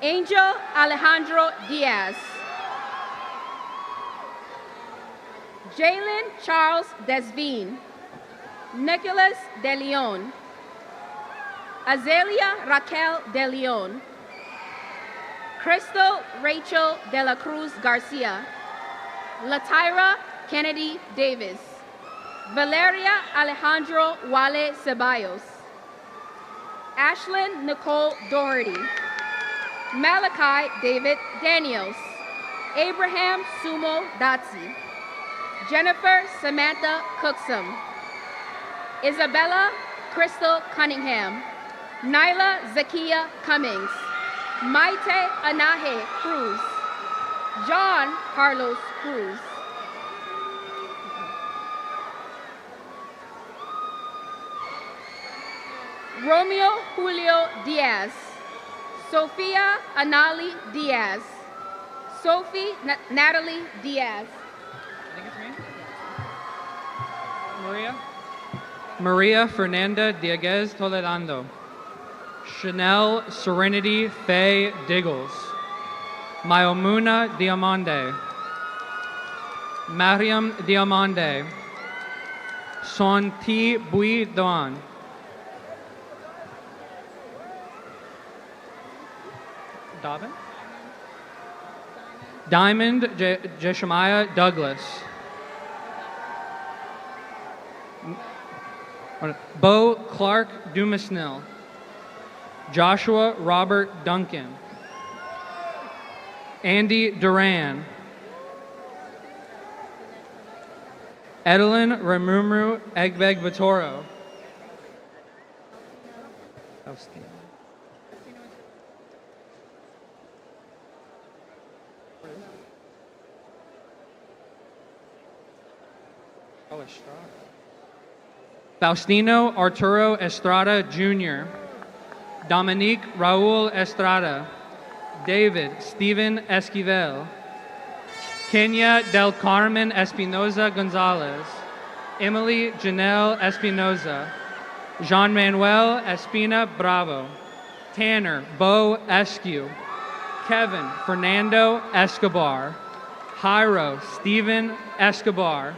Angel Alejandro Diaz. Jalen Charles Desvine. Nicholas De Leon. Azalea Raquel De Leon. Crystal Rachel De La Cruz Garcia. Latira Kennedy Davis. Valeria Alejandro Wale Ceballos. Ashlyn Nicole Doherty. Malachi David Daniels. Abraham Sumo Datsi. Jennifer Samantha Cooksum. Isabella Crystal Cunningham. Nyla Zakia Cummings. Maite Anahe Cruz. John Carlos Cruz. Romeo Julio Diaz. Sofia Anali Diaz. Sophie Natalie Diaz. Maria Fernanda Dieguez Toledano. Chanel Serenity Faye Diggles. Mayomuna Diamande. Mariam Diamande. Sonti Bui Doan. Dobbin? Diamond Jeshemiah Douglas. Bo Clark Dumasnil. Joshua Robert Duncan. Andy Duran. Edelyn Ramumru Egbeg Vitoro. Faustino Arturo Estrada Jr. Dominique Raul Estrada. David Stephen Esquivel. Kenya Del Carmen Espinoza Gonzalez. Emily Janelle Espinoza. Jean-Manuel Espina Bravo. Tanner Bo Eskew. Kevin Fernando Escobar. Jairo Stephen Escobar.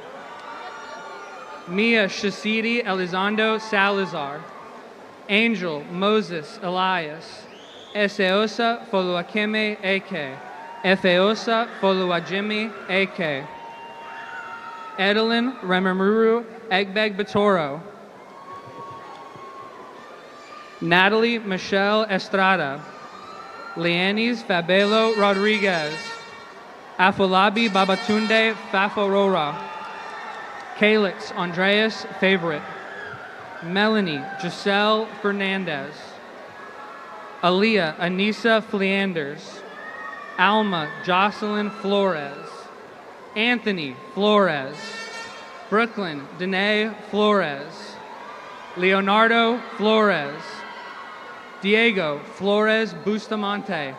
Mia Shasidi Elizondo Salazar. Angel Moses Elias. Eseosa Foluakeme Eke. Efeosa Foluajimi Eke. Edelyn Remamuru Egbeg Batoro. Natalie Michelle Estrada. Leanis Fabelo Rodriguez. Afolabi Babatunde Faforora. Calix Andreas Favorite. Melanie Giselle Fernandez. Aaliyah Anissa Fleanders. Alma Jocelyn Flores. Anthony Flores. Brooklyn Danae Flores. Leonardo Flores. Diego Flores Bustamante.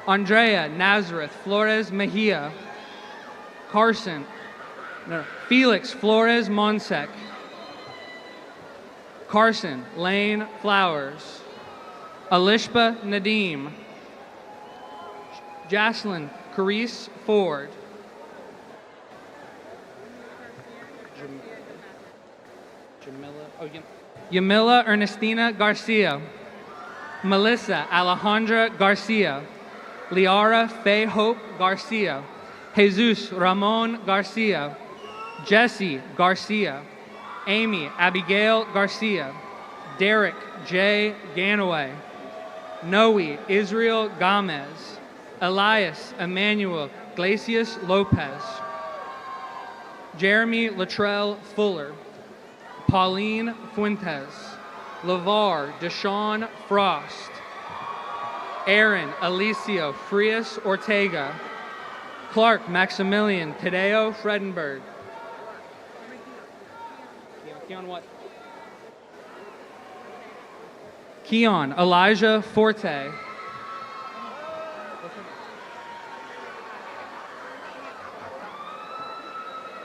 Andrea Nazareth Flores Mejia. Felix Flores Monsec. Carson Lane Flowers. Alishba Nadim. Jaslyn Carice Ford. Yamila Ernestina Garcia. Melissa Alejandra Garcia. Liara Faye Hope Garcia. Jesus Ramon Garcia. Jesse Garcia. Amy Abigail Garcia. Derek J. Ganaway. Noe Israel Gomez. Elias Emmanuel Glacius Lopez. Jeremy Latrell Fuller. Pauline Fuentes. LeVar Deshaun Frost. Aaron Alicio Frias Ortega. Clark Maximilian Tadeo Fredenberg. Keon what? Keon Elijah Forte.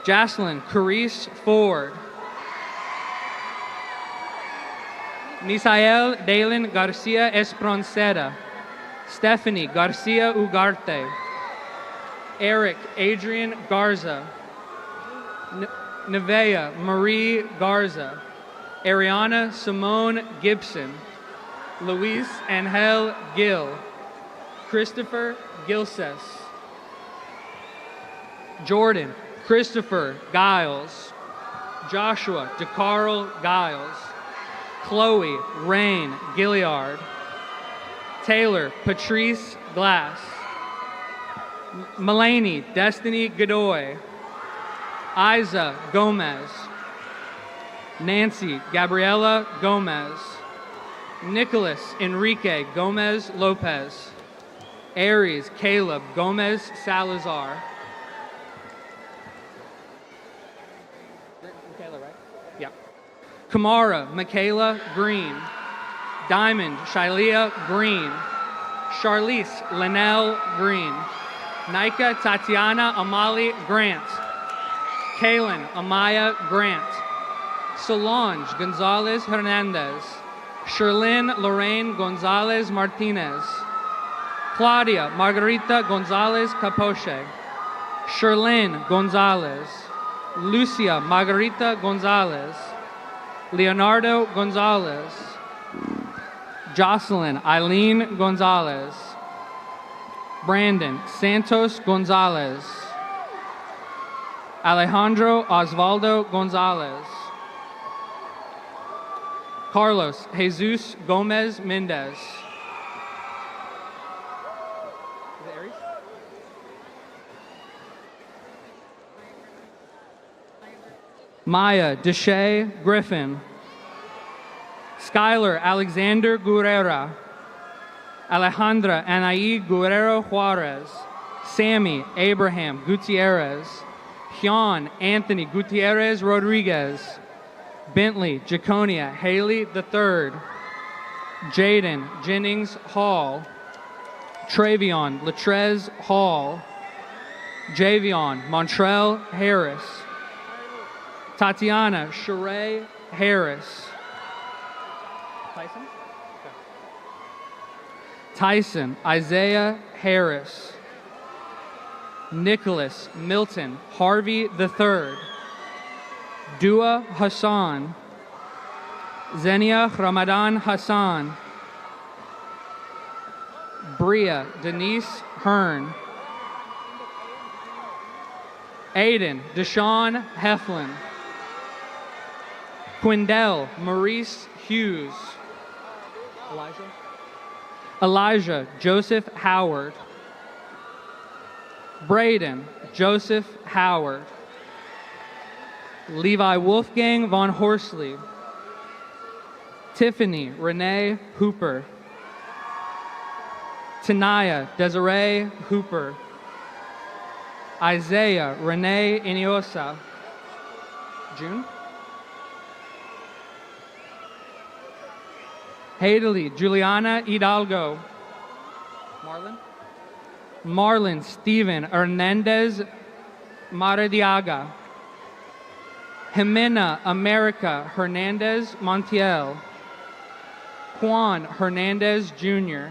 Jaslyn Carice Ford. Misael Dalen Garcia Espronceda. Stephanie Garcia Ugarte. Eric Adrian Garza. Nevea Marie Garza. Ariana Simone Gibson. Luis Angel Gill. Christopher Gilses. Jordan Christopher Giles. Joshua DeCarl Giles. Chloe Rain Gilliard. Taylor Patrice Glass. Mulaney Destiny Godoy. Isa Gomez. Nancy Gabriela Gomez. Nicholas Enrique Gomez Lopez. Aries Caleb Gomez Salazar. Michaela, right? Yeah. Kamara Michaela Green. Diamond Shailia Green. Charlize Linnell Green. Nika Tatiana Amali Grant. Kaylin Amaya Grant. Solange Gonzalez Hernandez. Sherlyn Lorraine Gonzalez Martinez. Claudia Margarita Gonzalez Capoche. Sherlyn Gonzalez. Lucia Margarita Gonzalez. Leonardo Gonzalez. Jocelyn Eileen Gonzalez. Brandon Santos Gonzalez. Alejandro Osvaldo Gonzalez. Carlos Jesus Gomez Mendez. Maya Deshay Griffin. Skylar Alexander Guerrera. Alejandra Anaí Guerrero Juarez. Sammy Abraham Gutierrez. Hyun Anthony Gutierrez Rodriguez. Bentley Jaconia Haley III. Jaden Jennings Hall. Travion Latrez Hall. Javion Montrell Harris. Tatiana Sheree Harris. Tyson? Tyson Isaiah Harris. Nicholas Milton Harvey III. Dua Hassan. Zenia Ramadan Hassan. Bria Denise Hearn. Aiden Deshaun Heflin. Quindell Maurice Hughes. Elijah Joseph Howard. Braden Joseph Howard. Levi Wolfgang von Horsley. Tiffany Renee Hooper. Tanaya Desiree Hooper. Isaiah Renee Iniosa. June. Hadley Juliana Hidalgo. Marlon Steven Hernandez Maradiaga. Jimena America Hernandez Montiel. Juan Hernandez Jr.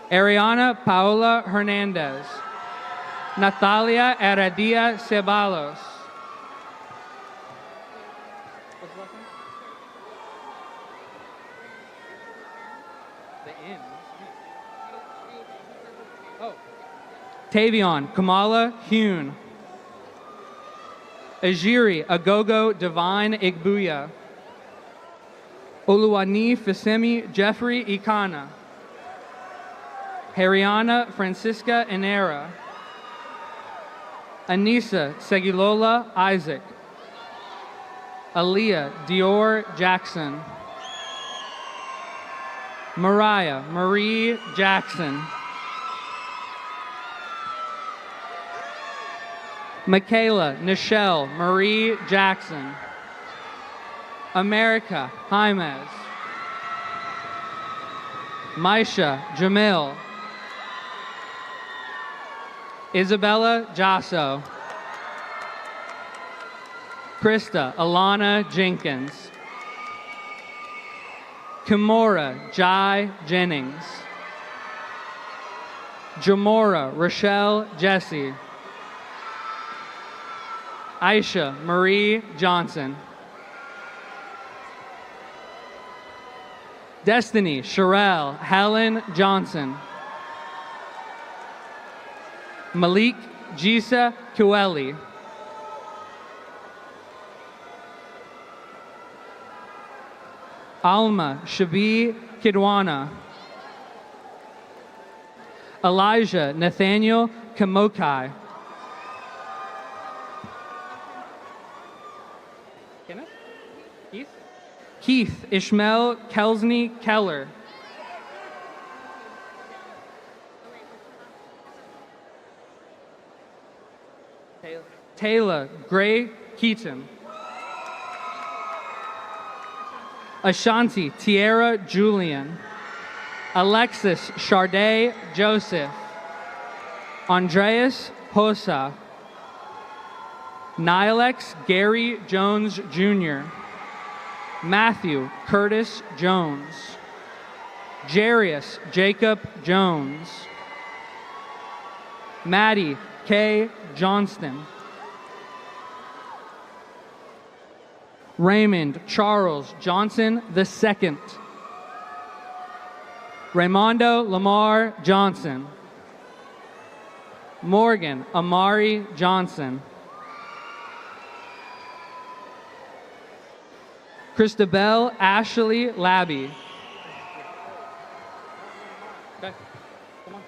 Ariana Paola Hernandez. Natalia Heredia Ceballos. Tavion Kamala Hune. Ajiri Agogo Divine Igbuya. Oluwani Fisemi Jeffrey Ikana. Hariana Francisca Inera. Anissa Seguilola Isaac. Aaliyah Dior Jackson. Mariah Marie Jackson. Michaela Nichelle Marie Jackson. America Jaimez. Maisha Jamil. Isabella Jasso. Krista Alana Jenkins. Kimora Jai Jennings. Jamora Rochelle Jesse. Aisha Marie Johnson. Destiny Sherelle Helen Johnson. Malik Jisa Kueli. Alma Shabi Kidwana. Elijah Nathaniel Kamokai. Keith Ishmael Kelsney Keller. Taylor Gray Keaton. Ashanti Tierra Julian. Alexis Charday Joseph. Andreas Hosa. Nilex Gary Jones Jr. Matthew Curtis Jones. Jarius Jacob Jones. Maddie K. Johnston. Raymond Charles Johnson II. Raymondo Lamar Johnson. Morgan Amari Johnson. Christabel Ashley Labby. Okay, come on.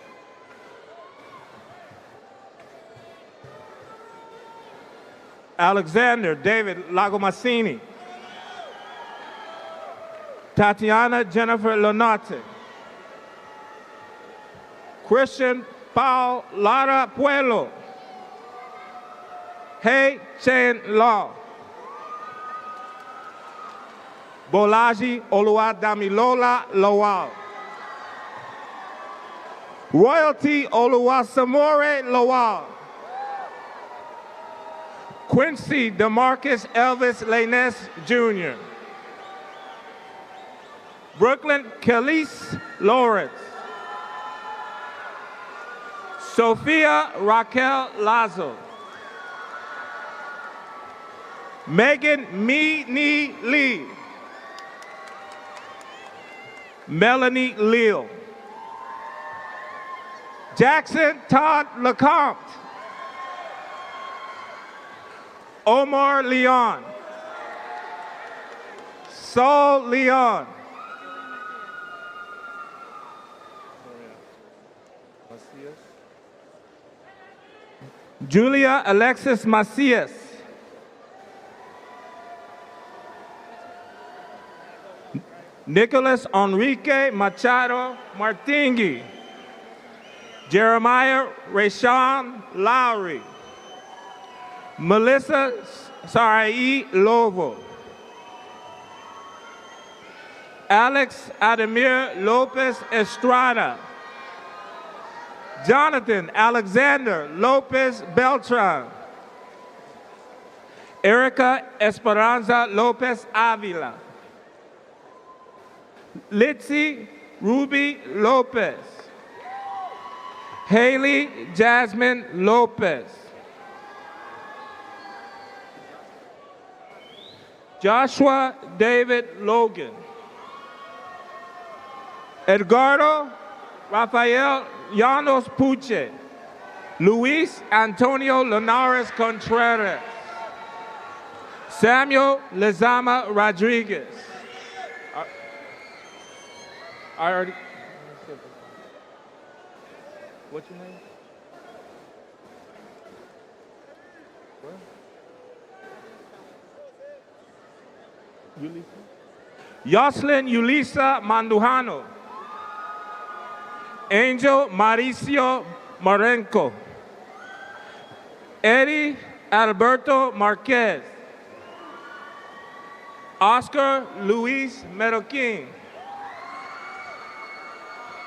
Alexander David Lagomassini. Tatiana Jennifer Lonate. Christian Paul Lara Puelo. Hey Chen Law. Bolaji Oluwadamilola Lowell. Royalty Oluwasamore Lowell. Quincy DeMarcus Elvis Lanes Jr. Brooklyn Kelly's Lawrence. Sophia Raquel Lazo. Megan Me Ni Lee. Melanie Leal. Jackson Todd LeCompte. Omar Leon. Saul Leon. Julia Alexis Macias. Nicholas Enrique Machado Martingui. Jeremiah Rayshawn Lowry. Melissa Sarai Lovo. Alex Ademir Lopez Estrada. Jonathan Alexander Lopez Beltran. Erica Esperanza Lopez Avila. Litzy Ruby Lopez. Haley Jasmine Lopez. Joshua David Logan. Edgardo Rafael Llanos Puche. Luis Antonio Linares Contreras. Samuel Lezama Rodriguez. I already. What's your name? Where? Yoslin Yulisa Mandujano. Angel Mauricio Marenco. Eddie Alberto Marquez. Oscar Luis Meroquin.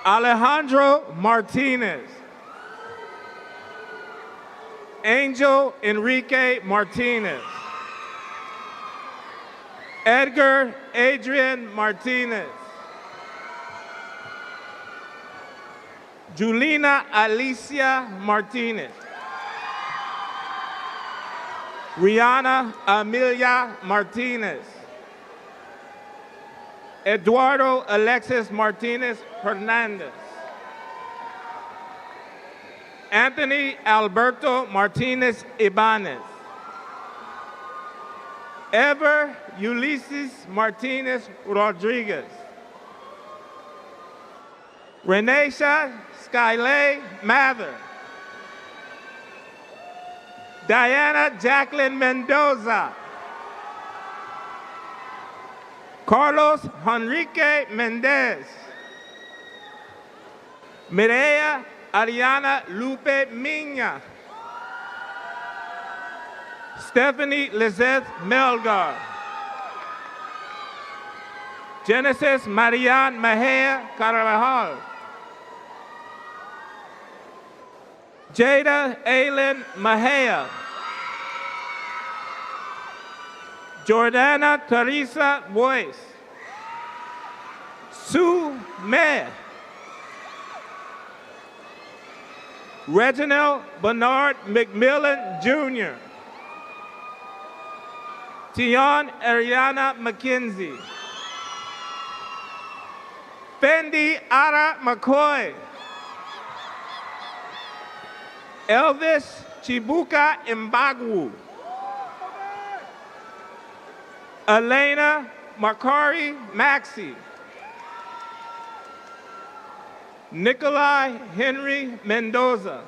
Alejandro Martinez. Angel Enrique Martinez. Edgar Adrian Martinez. Julina Alicia Martinez. Rihanna Amelia Martinez. Eduardo Alexis Martinez Hernandez. Anthony Alberto Martinez Ibanez. Ever Ulysses Martinez Rodriguez. Renesha Skylay Mather. Diana Jacqueline Mendoza. Carlos Enrique Mendez. Mireya Ariana Lupe Miña. Stephanie Lizeth Melgar. Genesis Marianne Mejia Carvajal. Jada Aylin Mejia. Jordana Teresa Boyce. Sue May. Reginald Bernard McMillan Jr. Tion Ariana McKenzie. Fendi Ara McCoy. Elvis Chibuka Mbagwu. Elena Makari Maxey. Nikolai Henry Mendoza.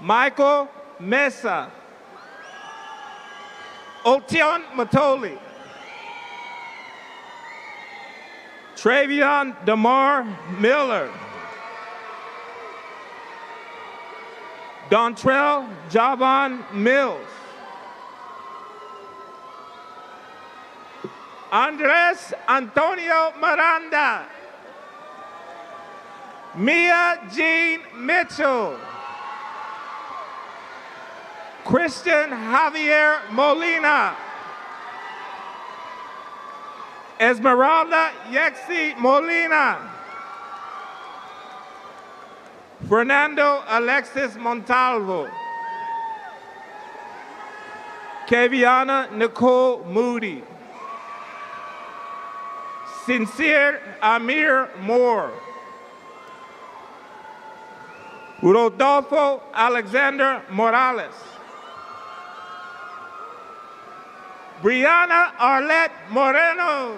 Michael Mesa. Otion Matoli. Travion Damar Miller. Dontrell Javon Mills. Andres Antonio Miranda. Mia Jean Mitchell. Christian Javier Molina. Esmeralda Yexi Molina. Fernando Alexis Montalvo. Kaviana Nicole Moody. Sincere Amir Moore. Rodolfo Alexander Morales. Brianna Arlette Moreno.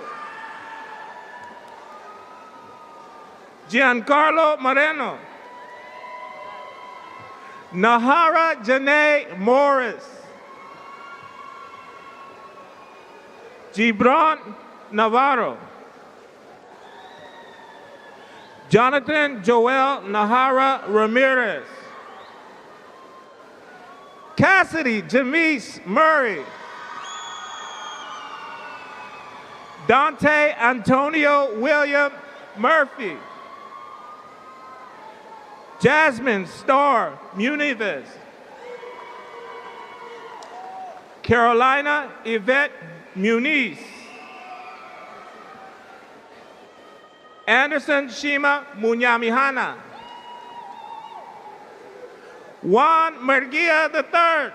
Giancarlo Moreno. Nahara Janae Morris. Gibran Navarro. Jonathan Joel Nahara Ramirez. Cassidy Jamise Murray. Dante Antonio William Murphy. Jasmine Starr Munives. Carolina Yvette Muniz. Anderson Shima Munyamihana. Juan Merguia III.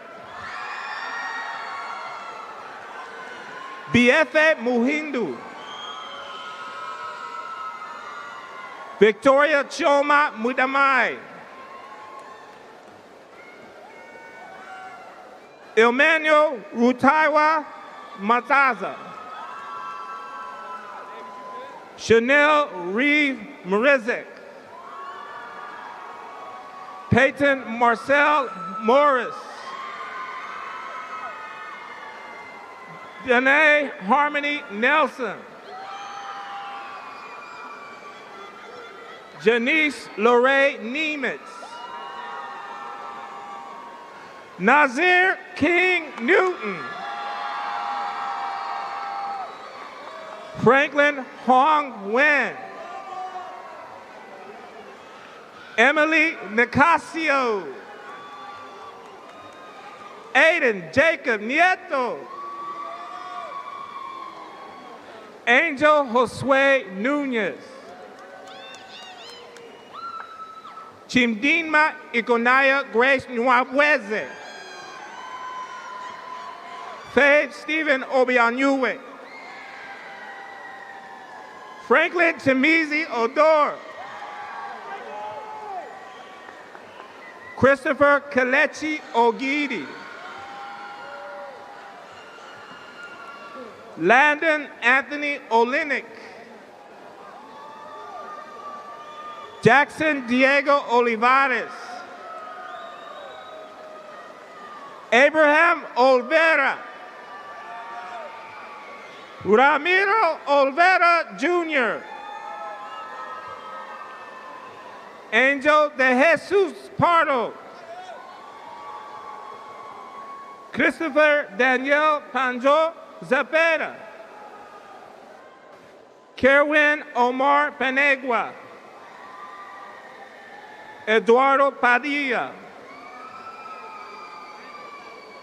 Biefe Muhindu. Victoria Choma Mudamai. Emmanuel Rutaiwa Mataza. Chanel Reeve Marizic. Peyton Marcel Morris. Danae Harmony Nelson. Janice Lorraine Nemitz. Nazir King Newton. Franklin Hong Wen. Emily Nicasio. Aiden Jacob Nieto. Angel Josue Nunez. Chimdinma Ikonaya Grace Nwabweze. Faith Stephen Obianyuwe. Franklin Timizi Odor. Christopher Kalechi Ogidi. Landon Anthony Olinick. Jackson Diego Olivares. Abraham Olvera. Ramiro Olvera Jr. Angel de Jesus Pardo. Christopher Daniel Panjo Zapeta. Kerwin Omar Panegua. Eduardo Padilla.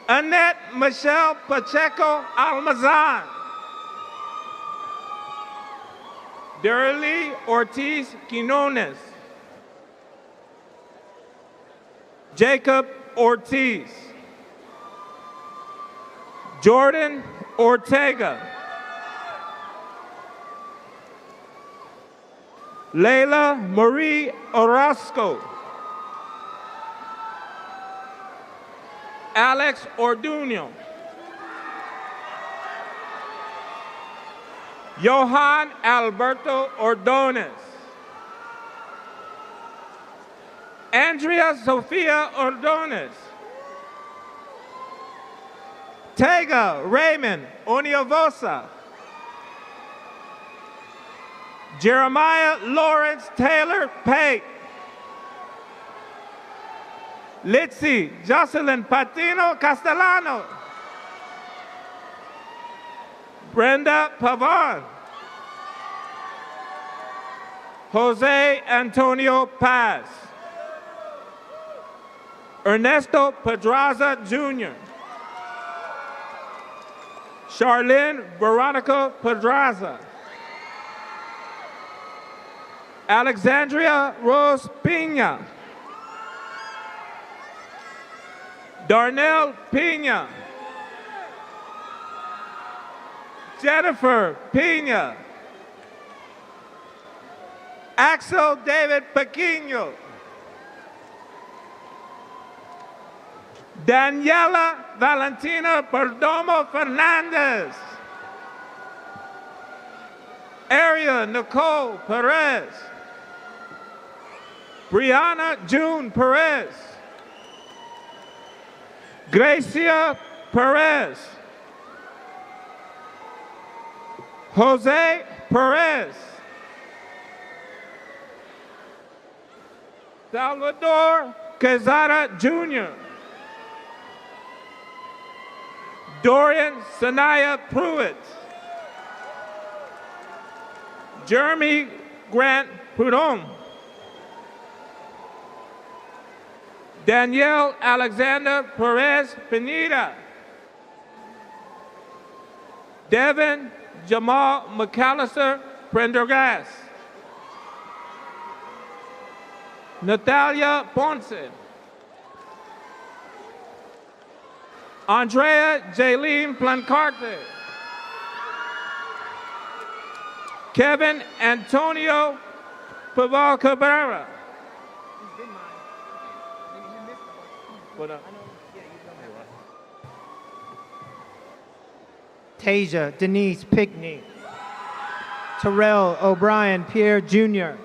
Annette Michelle Pacheco Almazan. Derely Ortiz Quinones. Jacob Ortiz. Jordan Ortega. Leila Marie Orozco. Alex Orduño. Johan Alberto Ordonez. Andrea Sofia Ordonez. Tega Raymond Oniovosa. Jeremiah Lawrence Taylor Pate. Litzy Jocelyn Patino Castellano. Brenda Pavan. Jose Antonio Paz. Ernesto Pedraza Jr. Charlene Veronica Pedraza. Alexandria Rose Pina. Darnell Pina. Jennifer Pena. Axel David Pequeño. Daniela Valentina Perdomo Fernandez. Aria Nicole Perez. Brianna June Perez. Gracia Perez. Jose Perez. Salvador Quezada Jr. Dorian Sanaya Pruitt. Jeremy Grant Prudhomme. Danielle Alexander Perez Pineda. Devin Jamal McAllister Prendergast. Natalia Ponce. Andrea Jaylene Plancarte. Kevin Antonio Paval Cabrera. Tasia Denise Pickney. Terrell O'Brien Pierre Jr.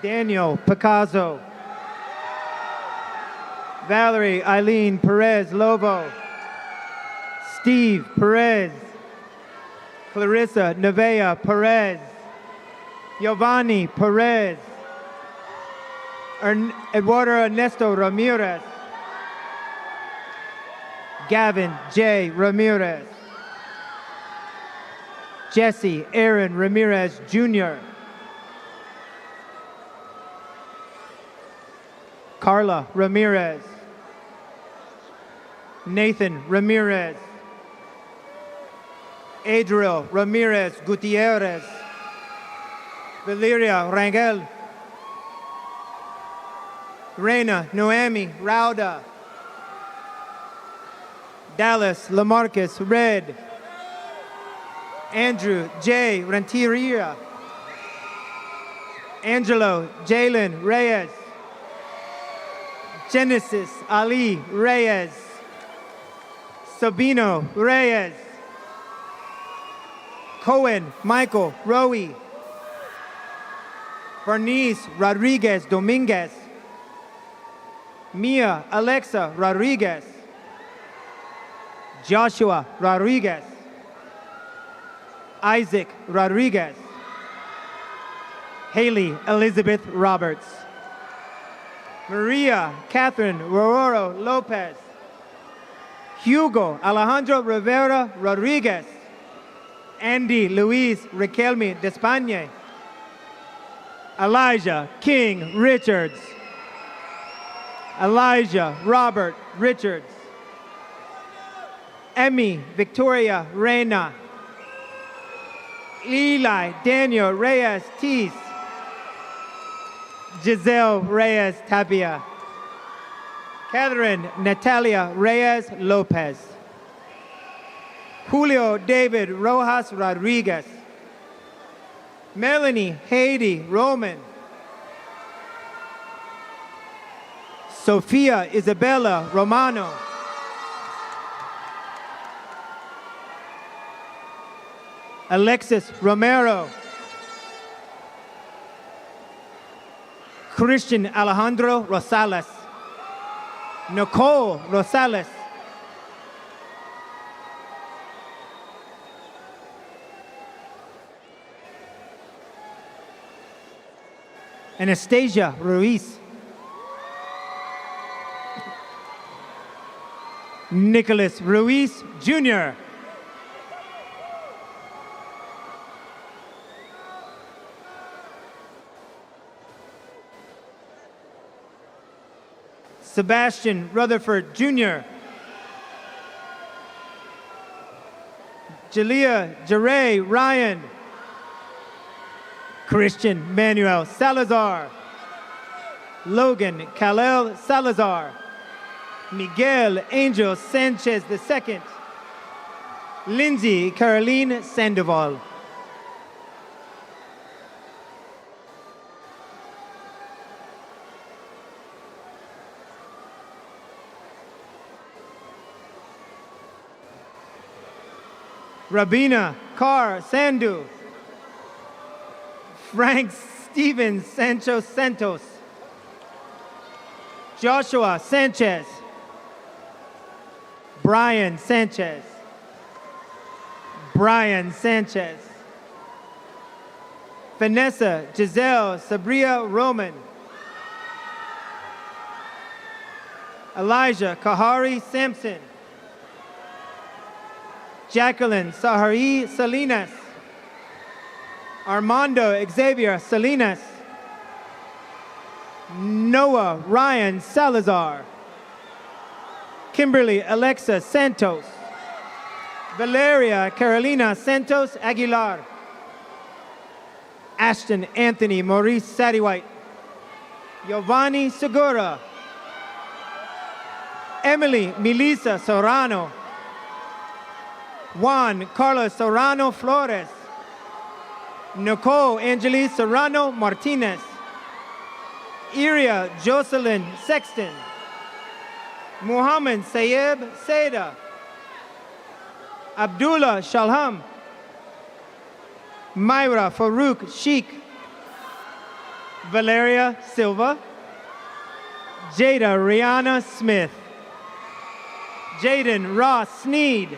Daniel Picasso. Valerie Eileen Perez Lobo. Steve Perez. Clarissa Nevea Perez. Giovanni Perez. Eduardo Ernesto Ramirez. Gavin J. Ramirez. Jesse Aaron Ramirez Jr. Carla Ramirez. Nathan Ramirez. Adriel Ramirez Gutierrez. Valeria Rangel. Reina Noemi Rauda. Dallas Lamarcus Red. Andrew J. Renteria. Angelo Jalen Reyes. Genesis Ali Reyes. Sabino Reyes. Cohen Michael Rowe. Bernice Rodriguez Dominguez. Mia Alexa Rodriguez. Joshua Rodriguez. Isaac Rodriguez. Haley Elizabeth Roberts. Maria Catherine Rororo Lopez. Hugo Alejandro Rivera Rodriguez. Andy Luis Riquelme Despagne. Elijah King Richards. Elijah Robert Richards. Emmy Victoria Reyna. Eli Daniel Reyes Tees. Giselle Reyes Tapia. Catherine Natalia Reyes Lopez. Julio David Rojas Rodriguez. Melanie Haiti Roman. Sofia Isabella Romano. Alexis Romero. Christian Alejandro Rosales. Nicole Rosales. Anastasia Ruiz. Nicholas Ruiz Jr. Sebastian Rutherford Jr. Jalea Jeray Ryan. Christian Manuel Salazar. Logan Kalel Salazar. Miguel Angel Sanchez II. Lindsay Caroline Sandoval. Rabina Carr Sandu. Frank Steven Sancho Santos. Joshua Sanchez. Brian Sanchez. Brian Sanchez. Vanessa Giselle Sabria Roman. Elijah Kahari Sampson. Jacqueline Sahari Salinas. Armando Xavier Salinas. Noah Ryan Salazar. Kimberly Alexa Santos. Valeria Carolina Santos Aguilar. Ashton Anthony Maurice Saddiwhite. Giovanni Segura. Emily Melissa Serrano. Juan Carlos Serrano Flores. Nicole Angelis Serrano Martinez. Iria Jocelyn Sexton. Muhammad Sayeb Seda. Abdullah Shalham. Myra Farouk Sheikh. Valeria Silva. Jada Rihanna Smith. Jaden Ross Sneed.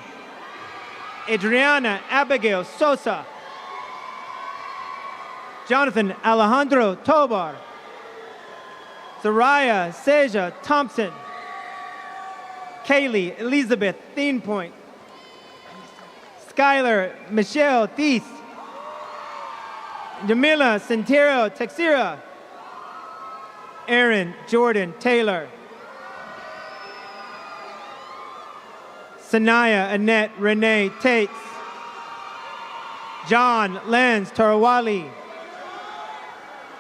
Adriana Abigail Sosa. Jonathan Alejandro Tobar. Zariah Seja Thompson. Kaylee Elizabeth Thienepoint. Skylar Michelle Thies. Jamila Santero Texira. Aaron Jordan Taylor. Sanaya Annette Renee Tates. John Lance Tarawali.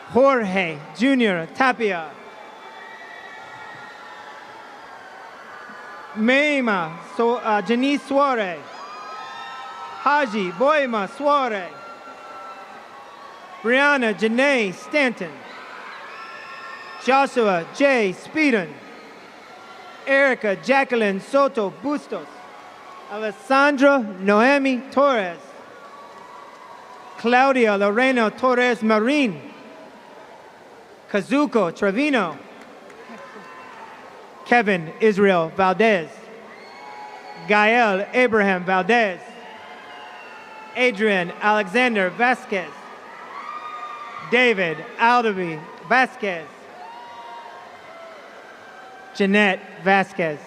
Jorge Jr. Tapia. Meima Janice Suarez. Haji Boima Suarez. Brianna Janae Stanton. Joshua J. Speedon. Erica Jacqueline Soto Bustos. Alessandra Noemi Torres. Claudia Lorena Torres Marin. Kazuko Trevino. Kevin Israel Valdez. Gael Abraham Valdez. Adrian Alexander Vasquez. David Aldeby Vasquez. Jeanette Vasquez.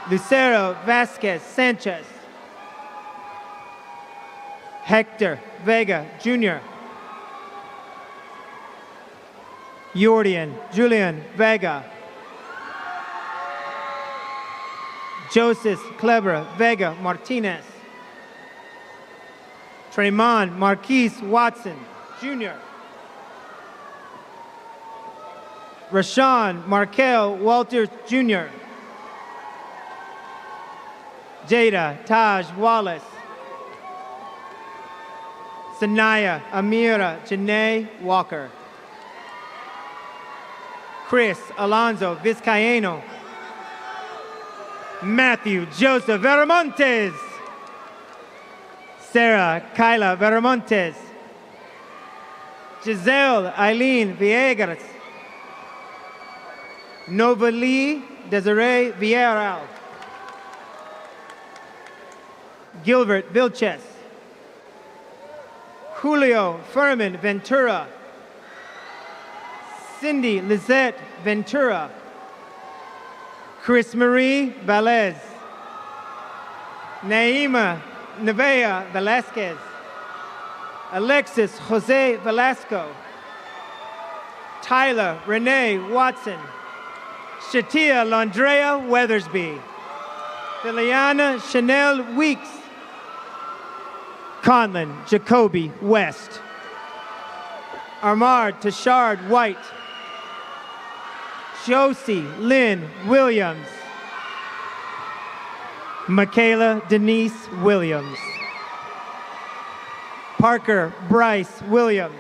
Lucero Vasquez Sanchez. Hector Vega Jr. Jordan Julian Vega. Joseph Kleber Vega Martinez. Tremont Marquise Watson Jr. Rashawn Markel Walters Jr. Jada Taj Wallace. Sanaya Amira Janae Walker. Chris Alonzo Vizcaino. Matthew Joseph Veramontes. Sarah Kyla Veramontes. Giselle Eileen Villegas. Nova Lee Desiree Villarreal. Gilbert Vilches. Julio Furman Ventura. Cindy Lizette Ventura. Chris Marie Velez. Naima Nevea Velasquez. Alexis Jose Velasco. Tyler Renee Watson. Shatia Landrea Weathersby. Liliana Chanel Weeks. Conlon Jacoby West. Armard Tashard White. Josie Lynn Williams. Michaela Denise Williams. Parker Bryce Williams.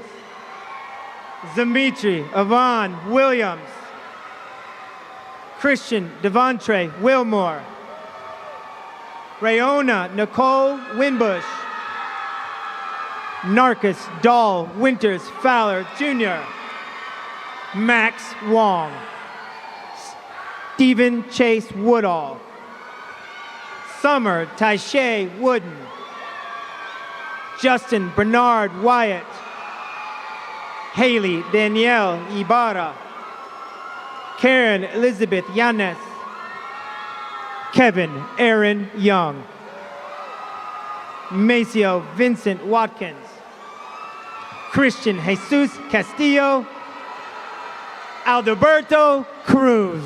Dimitri Yvonne Williams. Christian Devontre Wilmore. Rayona Nicole Winbush. Narcus Dahl Winters Fowler Jr. Max Wong. Stephen Chase Woodall. Summer Taishe Wooden. Justin Bernard Wyatt. Haley Danielle Ibarra. Karen Elizabeth Yanes. Kevin Aaron Young. Maceo Vincent Watkins. Christian Jesus Castillo. Alberto Cruz.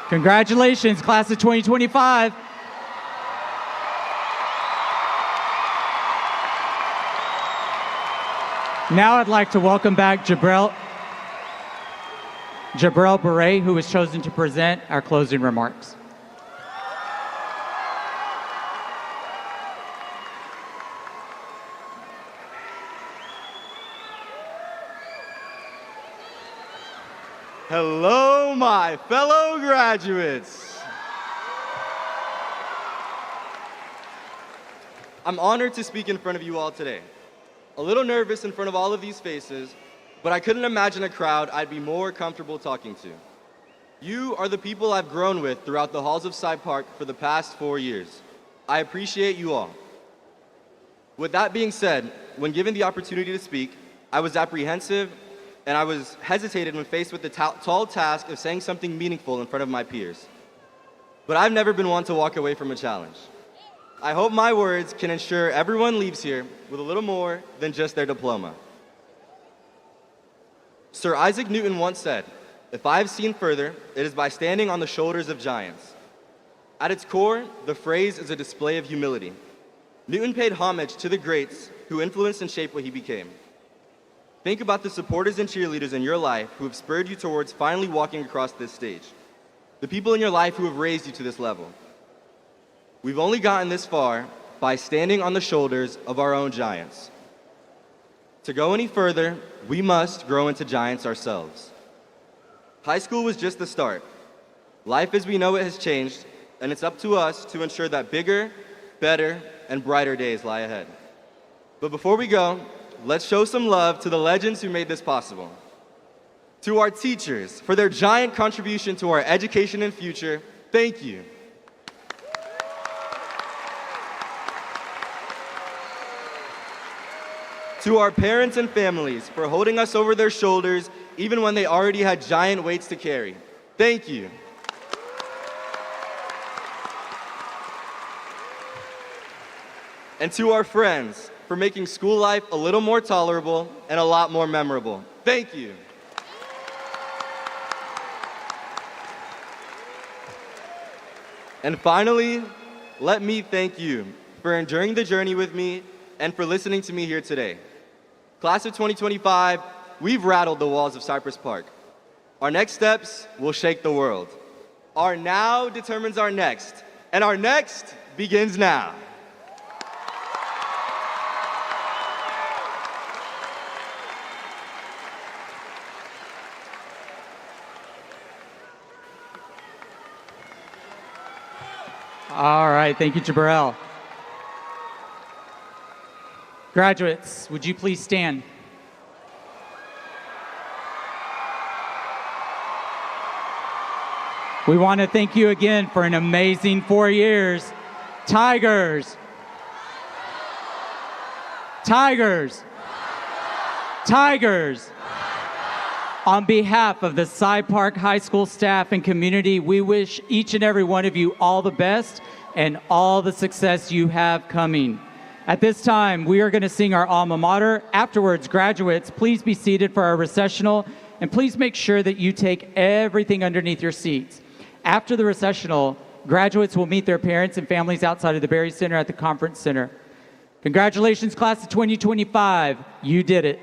Congratulations, class of 2025. Now I'd like to welcome back Jabril Beret, who was chosen to present our closing remarks. Hello, my fellow graduates. I'm honored to speak in front of you all today. A little nervous in front of all of these faces, but I couldn't imagine a crowd I'd be more comfortable talking to. You are the people I've grown with throughout the halls of Cy Park for the past 4 years. I appreciate you all. With that being said, when given the opportunity to speak, I was apprehensive and I was hesitated when faced with the tall task of saying something meaningful in front of my peers. But I've never been one to walk away from a challenge. I hope my words can ensure everyone leaves here with a little more than just their diploma. Sir Isaac Newton once said, "If I have seen further, it is by standing on the shoulders of giants." At its core, the phrase is a display of humility. Newton paid homage to the greats who influenced and shaped what he became. Think about the supporters and cheerleaders in your life who have spurred you towards finally walking across this stage. The people in your life who have raised you to this level. We've only gotten this far by standing on the shoulders of our own giants. To go any further, we must grow into giants ourselves. High school was just the start. Life as we know it has changed, and it's up to us to ensure that bigger, better, and brighter days lie ahead. But before we go, let's show some love to the legends who made this possible. To our teachers, for their giant contribution to our education and future, thank you. To our parents and families, for holding us over their shoulders even when they already had giant weights to carry, thank you. And to our friends, for making school life a little more tolerable and a lot more memorable, thank you. And finally, let me thank you for enduring the journey with me and for listening to me here today. Class of 2025, we've rattled the walls of Cypress Park. Our next steps will shake the world. Our now determines our next, and our next begins now. All right, thank you, Jabril. Graduates, would you please stand? We want to thank you again for an amazing 4 years. Tigers. Tigers. Tigers. On behalf of the Cy Park High School staff and community, we wish each and every one of you all the best and all the success you have coming. At this time, we are going to sing our alma mater. Afterwards, graduates, please be seated for our recessional, and please make sure that you take everything underneath your seats. After the recessional, graduates will meet their parents and families outside of the Berry Center at the Conference Center. Congratulations, class of 2025. You did it.